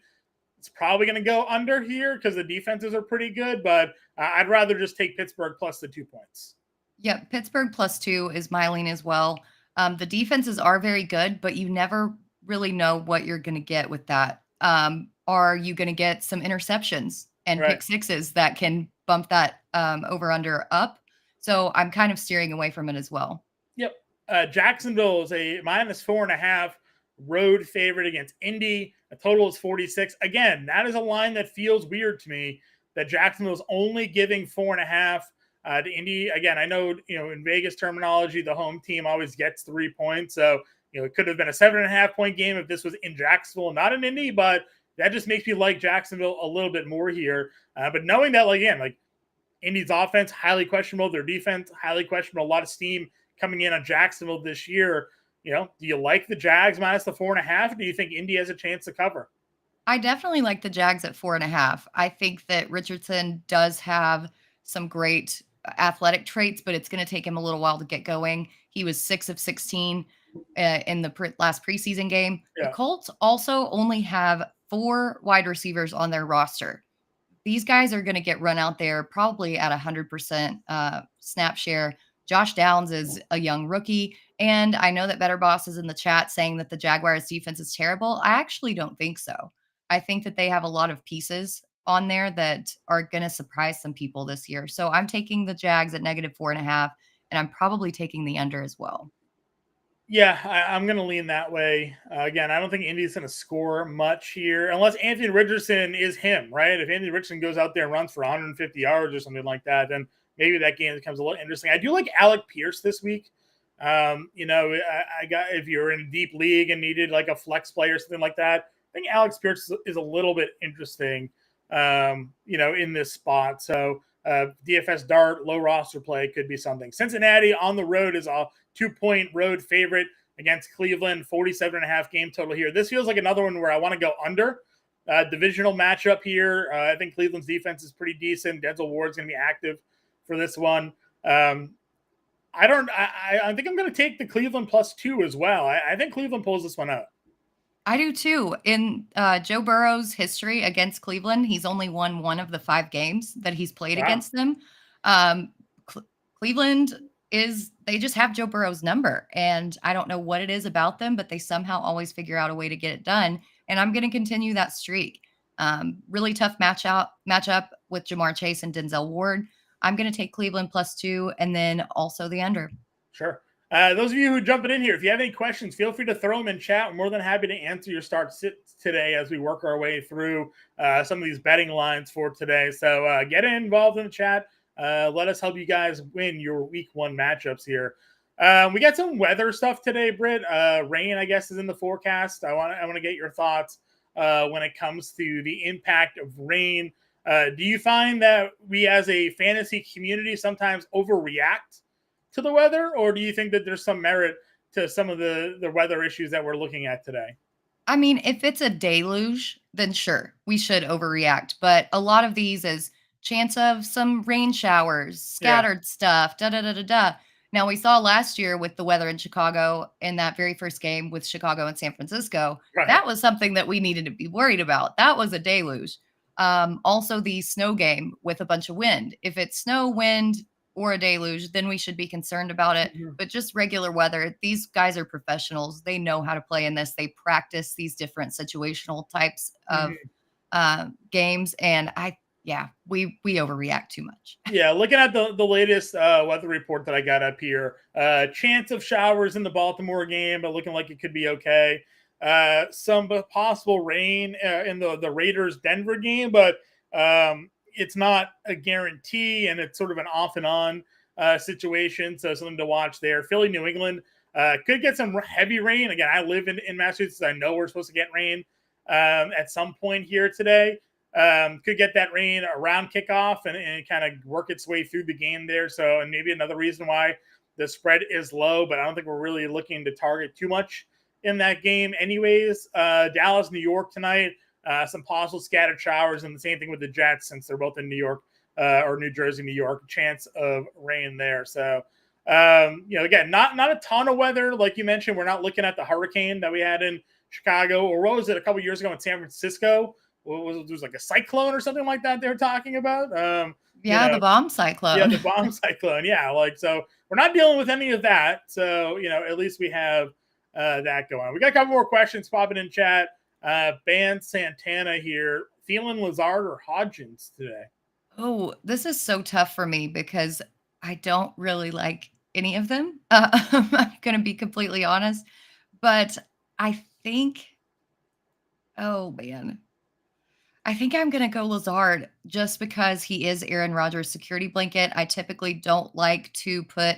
it's probably going to go under here because the defenses are pretty good, but I'd rather just take Pittsburgh plus the 2 points. Yeah, Pittsburgh +2 is my lean as well. The defenses are very good, but you never really know what you're going to get with that. Are you going to get some interceptions and Right. pick sixes that can bump that over/under up? So I'm kind of steering away from it as well. Yep. Jacksonville is a -4.5 road favorite against Indy. A total is 46. Again, that is a line that feels weird to me that Jacksonville is only giving 4.5 to Indy. Again, I know, in Vegas terminology, the home team always gets 3 points. So, it could have been a 7.5-point game if this was in Jacksonville, not in Indy, but that just makes me like Jacksonville a little bit more here. But knowing that, Indy's offense, highly questionable. Their defense, highly questionable. A lot of steam coming in on Jacksonville this year. Do you like the Jags minus the 4.5? Or do you think Indy has a chance to cover? I definitely like the Jags at 4.5. I think that Richardson does have some great athletic traits, but it's going to take him a little while to get going. He was 6 of 16 in the last preseason game. Yeah. The Colts also only have 4 wide receivers on their roster. These guys are going to get run out there probably at 100% snap share. Josh Downs is a young rookie. And I know that Better Boss is in the chat saying that the Jaguars defense is terrible. I actually don't think so. I think that they have a lot of pieces on there that are going to surprise some people this year. So I'm taking the Jags at -4.5, and I'm probably taking the under as well. Yeah, I'm going to lean that way. Again, I don't think Indy's going to score much here unless Anthony Richardson is him, right? If Anthony Richardson goes out there and runs for 150 yards or something like that, then maybe that game becomes a little interesting. I do like Alec Pierce this week. I got, if you're in a deep league and needed like a flex play or something like that, I think Alex Pierce is a little bit interesting, in this spot. So DFS dart, low roster play could be something. Cincinnati on the road is a 2-point road favorite against Cleveland, 47.5 game total here. This feels like another one where I want to go under. Divisional matchup here. I think Cleveland's defense is pretty decent. Denzel Ward's going to be active for this one. I think I'm going to take the Cleveland +2 as well. I think Cleveland pulls this one out. I do too. In Joe Burrow's history against Cleveland, he's only won 1 of the 5 games that he's played against them. Cleveland they just have Joe Burrow's number, and I don't know what it is about them, but they somehow always figure out a way to get it done. And I'm going to continue that streak. Really tough matchup with Jamar Chase and Denzel Ward. I'm going to take Cleveland +2 and then also the under. Sure. Those of you who are jumping in here, if you have any questions, feel free to throw them in chat. We're more than happy to answer your start sits today as we work our way through some of these betting lines for today. So get involved in the chat. Let us help you guys win your week 1 matchups here. We got some weather stuff today, Britt. Rain, I guess, is in the forecast. I want to get your thoughts when it comes to the impact of rain. Do you find that we as a fantasy community sometimes overreact to the weather, or do you think that there's some merit to some of the weather issues that we're looking at today? I mean, if it's a deluge, then sure, we should overreact. But a lot of these is chance of some rain showers, scattered stuff, da da da da da. Now we saw last year with the weather in Chicago in that very first game with Chicago and San Francisco. Right. That was something that we needed to be worried about. That was a deluge. Also the snow game with a bunch of wind. If it's snow, wind, or a deluge, then we should be concerned about it. Mm-hmm. But just regular weather, these guys are professionals. They know how to play in this. They practice these different situational types of games. And we overreact too much. Yeah, looking at the latest weather report that I got up here, chance of showers in the Baltimore game, but looking like it could be okay. Some possible rain in the Raiders Denver game, but it's not a guarantee, and it's sort of an off and on situation. So something to watch there. Philly, New England could get some heavy rain. Again, I live in Massachusetts. I know we're supposed to get rain at some point here today. Could get that rain around kickoff and kind of work its way through the game there. So, and maybe another reason why the spread is low, but I don't think we're really looking to target too much in that game anyways. Dallas, New York tonight. Some possible scattered showers, and the same thing with the Jets since they're both in New York or New Jersey, New York. Chance of rain there. So, again, not a ton of weather like you mentioned. We're not looking at the hurricane that we had in Chicago, or what was it a couple years ago in San Francisco? There was like a cyclone or something like that they were talking about. The bomb cyclone. Yeah, the bomb cyclone. Yeah, so we're not dealing with any of that. So at least we have that going on. We got a couple more questions popping in chat. Ban Santana here. Thielen, Lazard, or Hodgins today? Oh, this is so tough for me because I don't really like any of them. I'm going to be completely honest. But I think, oh man, I think I'm going to go Lazard just because he is Aaron Rodgers' security blanket. I typically don't like to put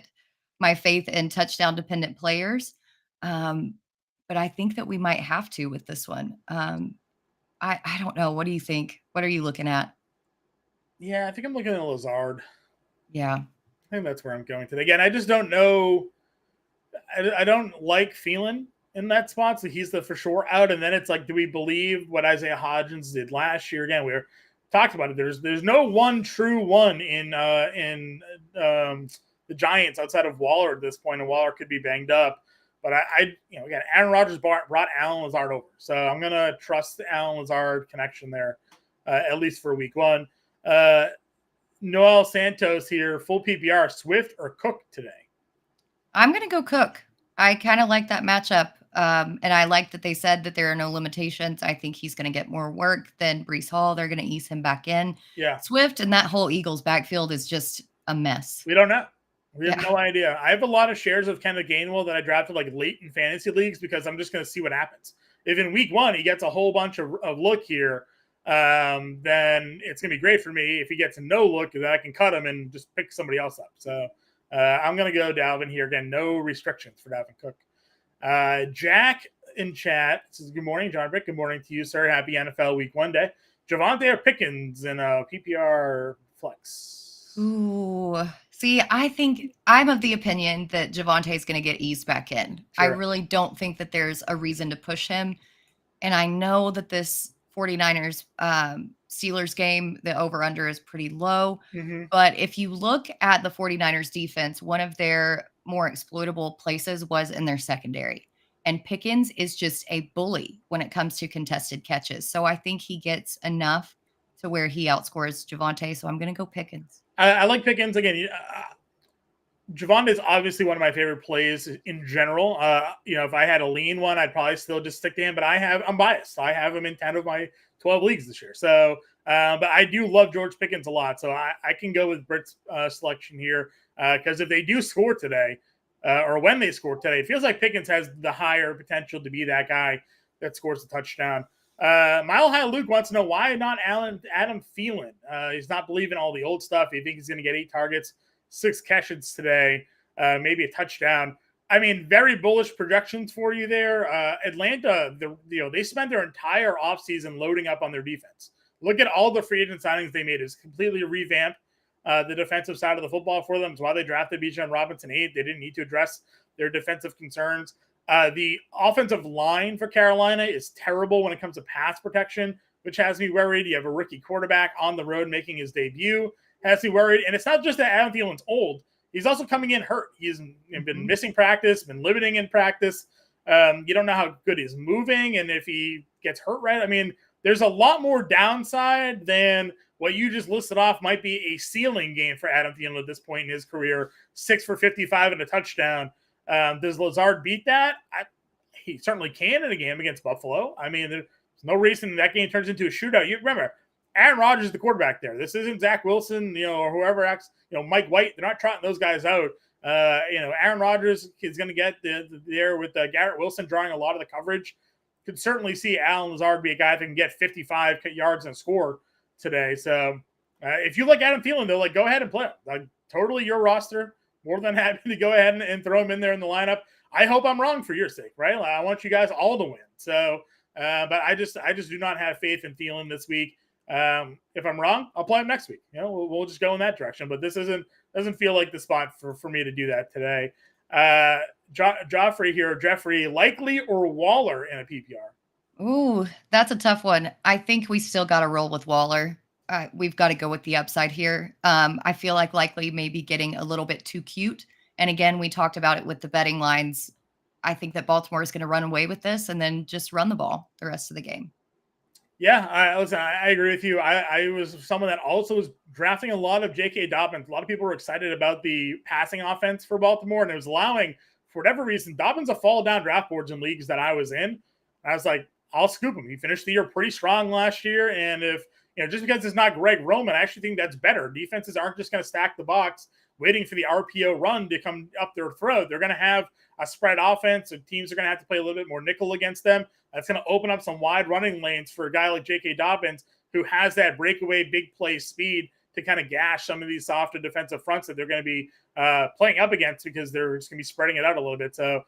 my faith in touchdown dependent players. But I think that we might have to with this one. I don't know. What do you think? What are you looking at? Yeah, I think I'm looking at Lazard. Yeah. I think that's where I'm going today. Again, I just don't know. I don't like Thielen in that spot, so he's the for sure out. And then it's like, do we believe what Isaiah Hodgins did last year? Again, we talked about it. There's no one true one in the Giants outside of Waller at this point, and Waller could be banged up. But again, Aaron Rodgers brought Allen Lazard over, so I'm gonna trust the Allen Lazard connection there, at least for week 1. Noel Santos here, full PPR, Swift or Cook today? I'm gonna go Cook. I kind of like that matchup, and I like that they said that there are no limitations. I think he's gonna get more work than Breece Hall. They're gonna ease him back in. Yeah, Swift and that whole Eagles backfield is just a mess. We don't know. We have no idea. I have a lot of shares of Kenneth Gainwell that I drafted like late in fantasy leagues because I'm just going to see what happens. If in week 1 he gets a whole bunch of look here, then it's going to be great for me. If he gets a no look, then I can cut him and just pick somebody else up. So I'm going to go Dalvin here. Again, no restrictions for Dalvin Cook. Jack in chat says, good morning, John Britt. Good morning to you, sir. Happy NFL week 1 day. Javonte or Pickens in a PPR flex? Ooh. See, I think I'm of the opinion that Javonte is going to get eased back in. Sure. I really don't think that there's a reason to push him. And I know that this 49ers Steelers game, the over-under is pretty low. Mm-hmm. But if you look at the 49ers defense, one of their more exploitable places was in their secondary. And Pickens is just a bully when it comes to contested catches. So I think he gets enough to where he outscores Javonte. So I'm going to go Pickens. I like Pickens. Again, Javonte is obviously one of my favorite plays in general. If I had a lean one, I'd probably still just stick to him. But I'm biased. I have him in 10 of my 12 leagues this year. So, but I do love George Pickens a lot. So I can go with Britt's selection here because if they do score today, or when they score today, it feels like Pickens has the higher potential to be that guy that scores a touchdown. Mile High Luke wants to know why not Adam Thielen. He's not believing all the old stuff. He thinks he's going to get 8 targets, 6 catches today, maybe a touchdown. I mean, very bullish projections for you there. Atlanta, they spent their entire offseason loading up on their defense. Look at all the free agent signings they made. It's completely revamped the defensive side of the football for them. It's why they drafted Bijan Robinson 8. They didn't need to address their defensive concerns. The offensive line for Carolina is terrible when it comes to pass protection, which has me worried. You have a rookie quarterback on the road making his debut, has me worried. And it's not just that Adam Thielen's old. He's also coming in hurt. He's been missing practice, been limiting in practice. You don't know how good he's moving and if he gets hurt right. I mean, there's a lot more downside than what you just listed off might be a ceiling game for Adam Thielen at this point in his career. 6 for 55 and a touchdown. Does Lazard beat that? He certainly can in a game against Buffalo. I mean, there's no reason that game turns into a shootout. You remember, Aaron Rodgers is the quarterback there. This isn't Zach Wilson, or whoever acts, Mike White. They're not trotting those guys out. Aaron Rodgers is going to get there with Garrett Wilson drawing a lot of the coverage. Could certainly see Alan Lazard be a guy that can get 55 yards and score today. So if you like Adam Thielen, though, go ahead and play him. Totally your roster. More than happy to go ahead and throw him in there in the lineup. I hope I'm wrong for your sake, right? I want you guys all to win. So, but I just do not have faith in Thielen this week. If I'm wrong, I'll play him next week. We'll just go in that direction. But this doesn't feel like the spot for me to do that today. Jeffrey, Likely or Waller in a PPR? Ooh, that's a tough one. I think we still got to roll with Waller. We've got to go with the upside here. I feel like Likely may be getting a little bit too cute. And again, we talked about it with the betting lines. I think that Baltimore is going to run away with this and then just run the ball the rest of the game. Yeah, I agree with you. I was someone that also was drafting a lot of J.K. Dobbins. A lot of people were excited about the passing offense for Baltimore, and it was allowing, for whatever reason, Dobbins to fall down draft boards in leagues that I was in. I was like, I'll scoop him. He finished the year pretty strong last year, and if just because it's not Greg Roman, I actually think that's better. Defenses aren't just going to stack the box waiting for the RPO run to come up their throat. They're going to have a spread offense, and teams are going to have to play a little bit more nickel against them. That's going to open up some wide running lanes for a guy like J.K. Dobbins, who has that breakaway big play speed to kind of gash some of these softer defensive fronts that they're going to be playing up against because they're just going to be spreading it out a little bit. So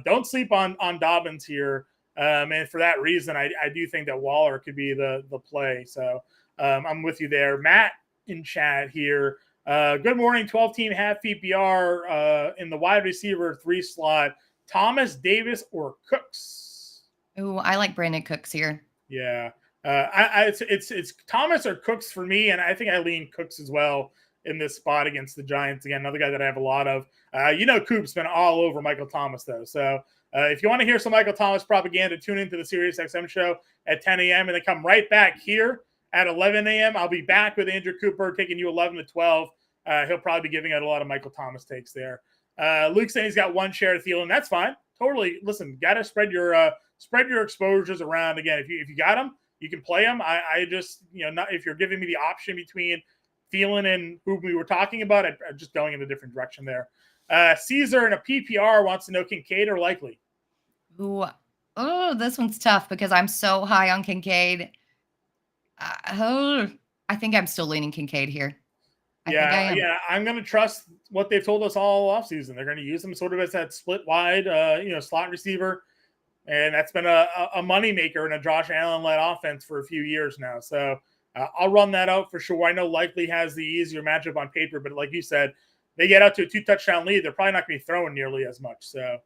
don't sleep on Dobbins here. And for that reason, I do think that Waller could be the play. So I'm with you there. Matt in chat here. Good morning, 12-team half PPR in the wide receiver 3 slot. Thomas, Davis, or Cooks? Ooh, I like Brandon Cooks here. Yeah. It's Thomas or Cooks for me, and I think I lean Cooks as well in this spot against the Giants. Again, another guy that I have a lot of. Coop's been all over Michael Thomas, though. So if you want to hear some Michael Thomas propaganda, tune into the SiriusXM show at 10 a.m. and then come right back here at 11 a.m. I'll be back with Andrew Cooper taking you 11 to 12. He'll probably be giving out a lot of Michael Thomas takes there. Luke saying he's got 1 share of Thielen. That's fine. Totally. Listen, got to spread your exposures around. Again, if you got them, you can play them. I just, not if you're giving me the option between Thielen and who we were talking about, I'm just going in a different direction there. Caesar in a PPR wants to know Kincaid or Likely. Ooh, this one's tough because I'm so high on Kincaid. I think I'm still leaning Kincaid here. I'm going to trust what they've told us all offseason. They're going to use him sort of as that split wide, slot receiver. And that's been a moneymaker in a Josh Allen-led offense for a few years now. So I'll run that out for sure. I know Likely has the easier matchup on paper, but like you said, they get out to a 2-touchdown lead. They're probably not going to be throwing nearly as much. So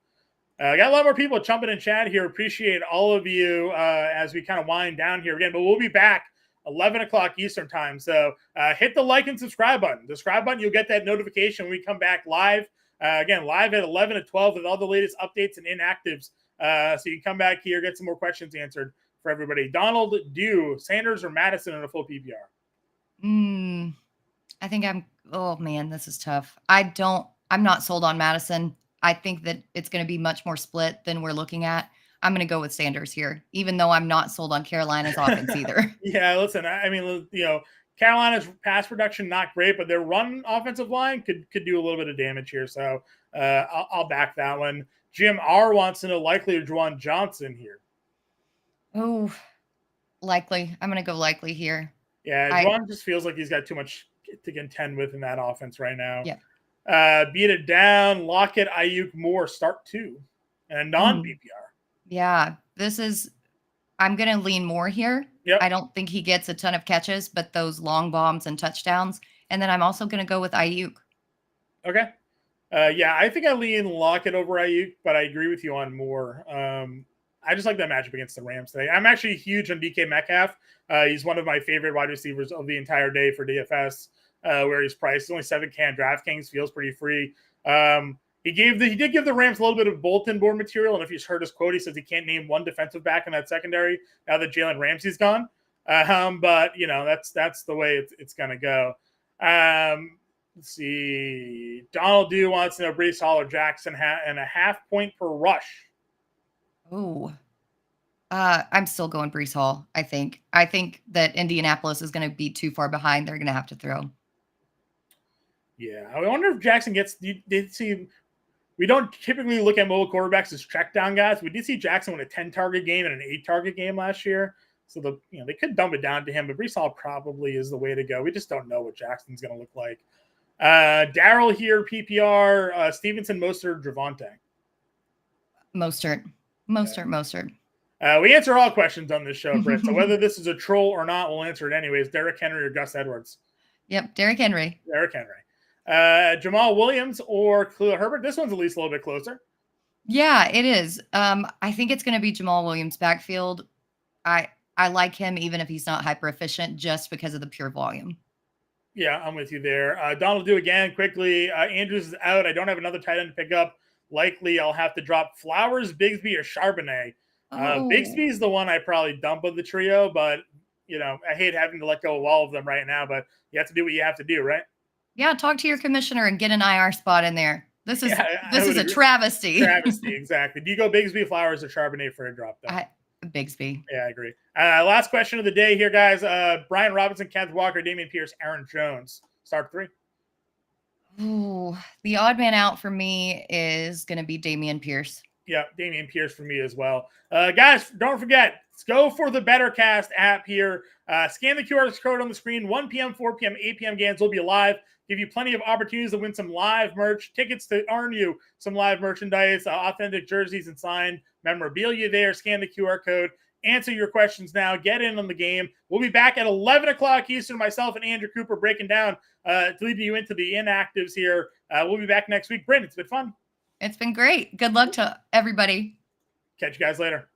I got a lot more people jumping in chat here. Appreciate all of you as we kind of wind down here again. But we'll be back 11 o'clock Eastern time. So hit the like and subscribe button. The subscribe button, you'll get that notification when we come back live. Again, live at 11 to 12 with all the latest updates and inactives. So you can come back here, get some more questions answered for everybody. Donald, Sanders or Madison in a full PPR? I think oh man, this is tough. I'm not sold on Madison. I think that it's going to be much more split than we're looking at. I'm going to go with Sanders here, even though I'm not sold on Carolina's offense either. Yeah, listen, I mean, Carolina's pass production, not great, but their run offensive line could do a little bit of damage here. So I'll back that one. Jim R wants to know Likely or Juwan Johnson here. Oh, Likely. I'm going to go likely here. Yeah, Juwan just feels like he's got too much to contend with in that offense right now. Yeah. Beat it down. Lockett, Ayuk, Moore, start 2. And a non-PPR. Yeah, I'm going to lean Moore here. Yep. I don't think he gets a ton of catches, but those long bombs and touchdowns. And then I'm also going to go with Ayuk. Okay. Yeah, I think I lean Lockett over Ayuk, but I agree with you on Moore. I just like that matchup against the Rams today. I'm actually huge on DK Metcalf. He's one of my favorite wide receivers of the entire day for DFS, where he's priced. Only 7K on DraftKings, feels pretty free. He did give the Rams a little bit of bulletin board material, and if you've heard his quote, he says he can't name one defensive back in that secondary now that Jalen Ramsey's gone. But that's the way it's gonna go. Let's see. Donald Dew wants to know Breece Hall or Jackson and a half point per rush. Oh, I'm still going Breece Hall. I think that Indianapolis is going to be too far behind. They're going to have to throw. Yeah, I wonder if Jackson gets. Did see? We don't typically look at mobile quarterbacks as check down guys. We did see Jackson win a 10-target game and an 8-target game last year, so they could dump it down to him. But Breece Hall probably is the way to go. We just don't know what Jackson's going to look like. Daryl here, PPR, Stevenson, Mostert, Javonte. Mostert. We answer all questions on this show, Britt. So whether this is a troll or not, we'll answer it anyways. Derrick Henry or Gus Edwards? Yep, Derrick Henry. Jamal Williams or Khalil Herbert? This one's at least a little bit closer. Yeah, it is. I think it's going to be Jamal Williams' backfield. I like him even if he's not hyper efficient, just because of the pure volume. Yeah, I'm with you there. Donald do again quickly. Andrews is out. I don't have another tight end to pick up. Likely I'll have to drop Flowers, Bigsby, or Charbonnet. Bigsby is the one I probably dump of the trio, but I hate having to let go of all of them right now, but you have to do what you have to do, right? Yeah, talk to your commissioner and get an IR spot in there. This is a travesty. Travesty, exactly. Do you go Bigsby, Flowers, or Charbonnet for a drop down? Bigsby. Yeah, I agree. Last question of the day here, guys. Brian Robinson, Kenneth Walker, Damian Pierce, Aaron Jones. Start 3. Ooh, the odd man out for me is going to be Damian Pierce. Yeah, Damian Pierce for me as well. Guys, don't forget, let's go for the BetterCast app here. Scan the QR code on the screen. 1 p.m., 4 p.m., 8 p.m. games will be live. Give you plenty of opportunities to win some live merch, tickets to earn you some live merchandise, authentic jerseys and signed memorabilia there. Scan the QR code. Answer your questions now. Get in on the game. We'll be back at 11 o'clock Eastern, myself and Andrew Cooper breaking down to lead you into the inactives here. We'll be back next week. Britt, it's been fun. It's been great. Good luck to everybody. Catch you guys later.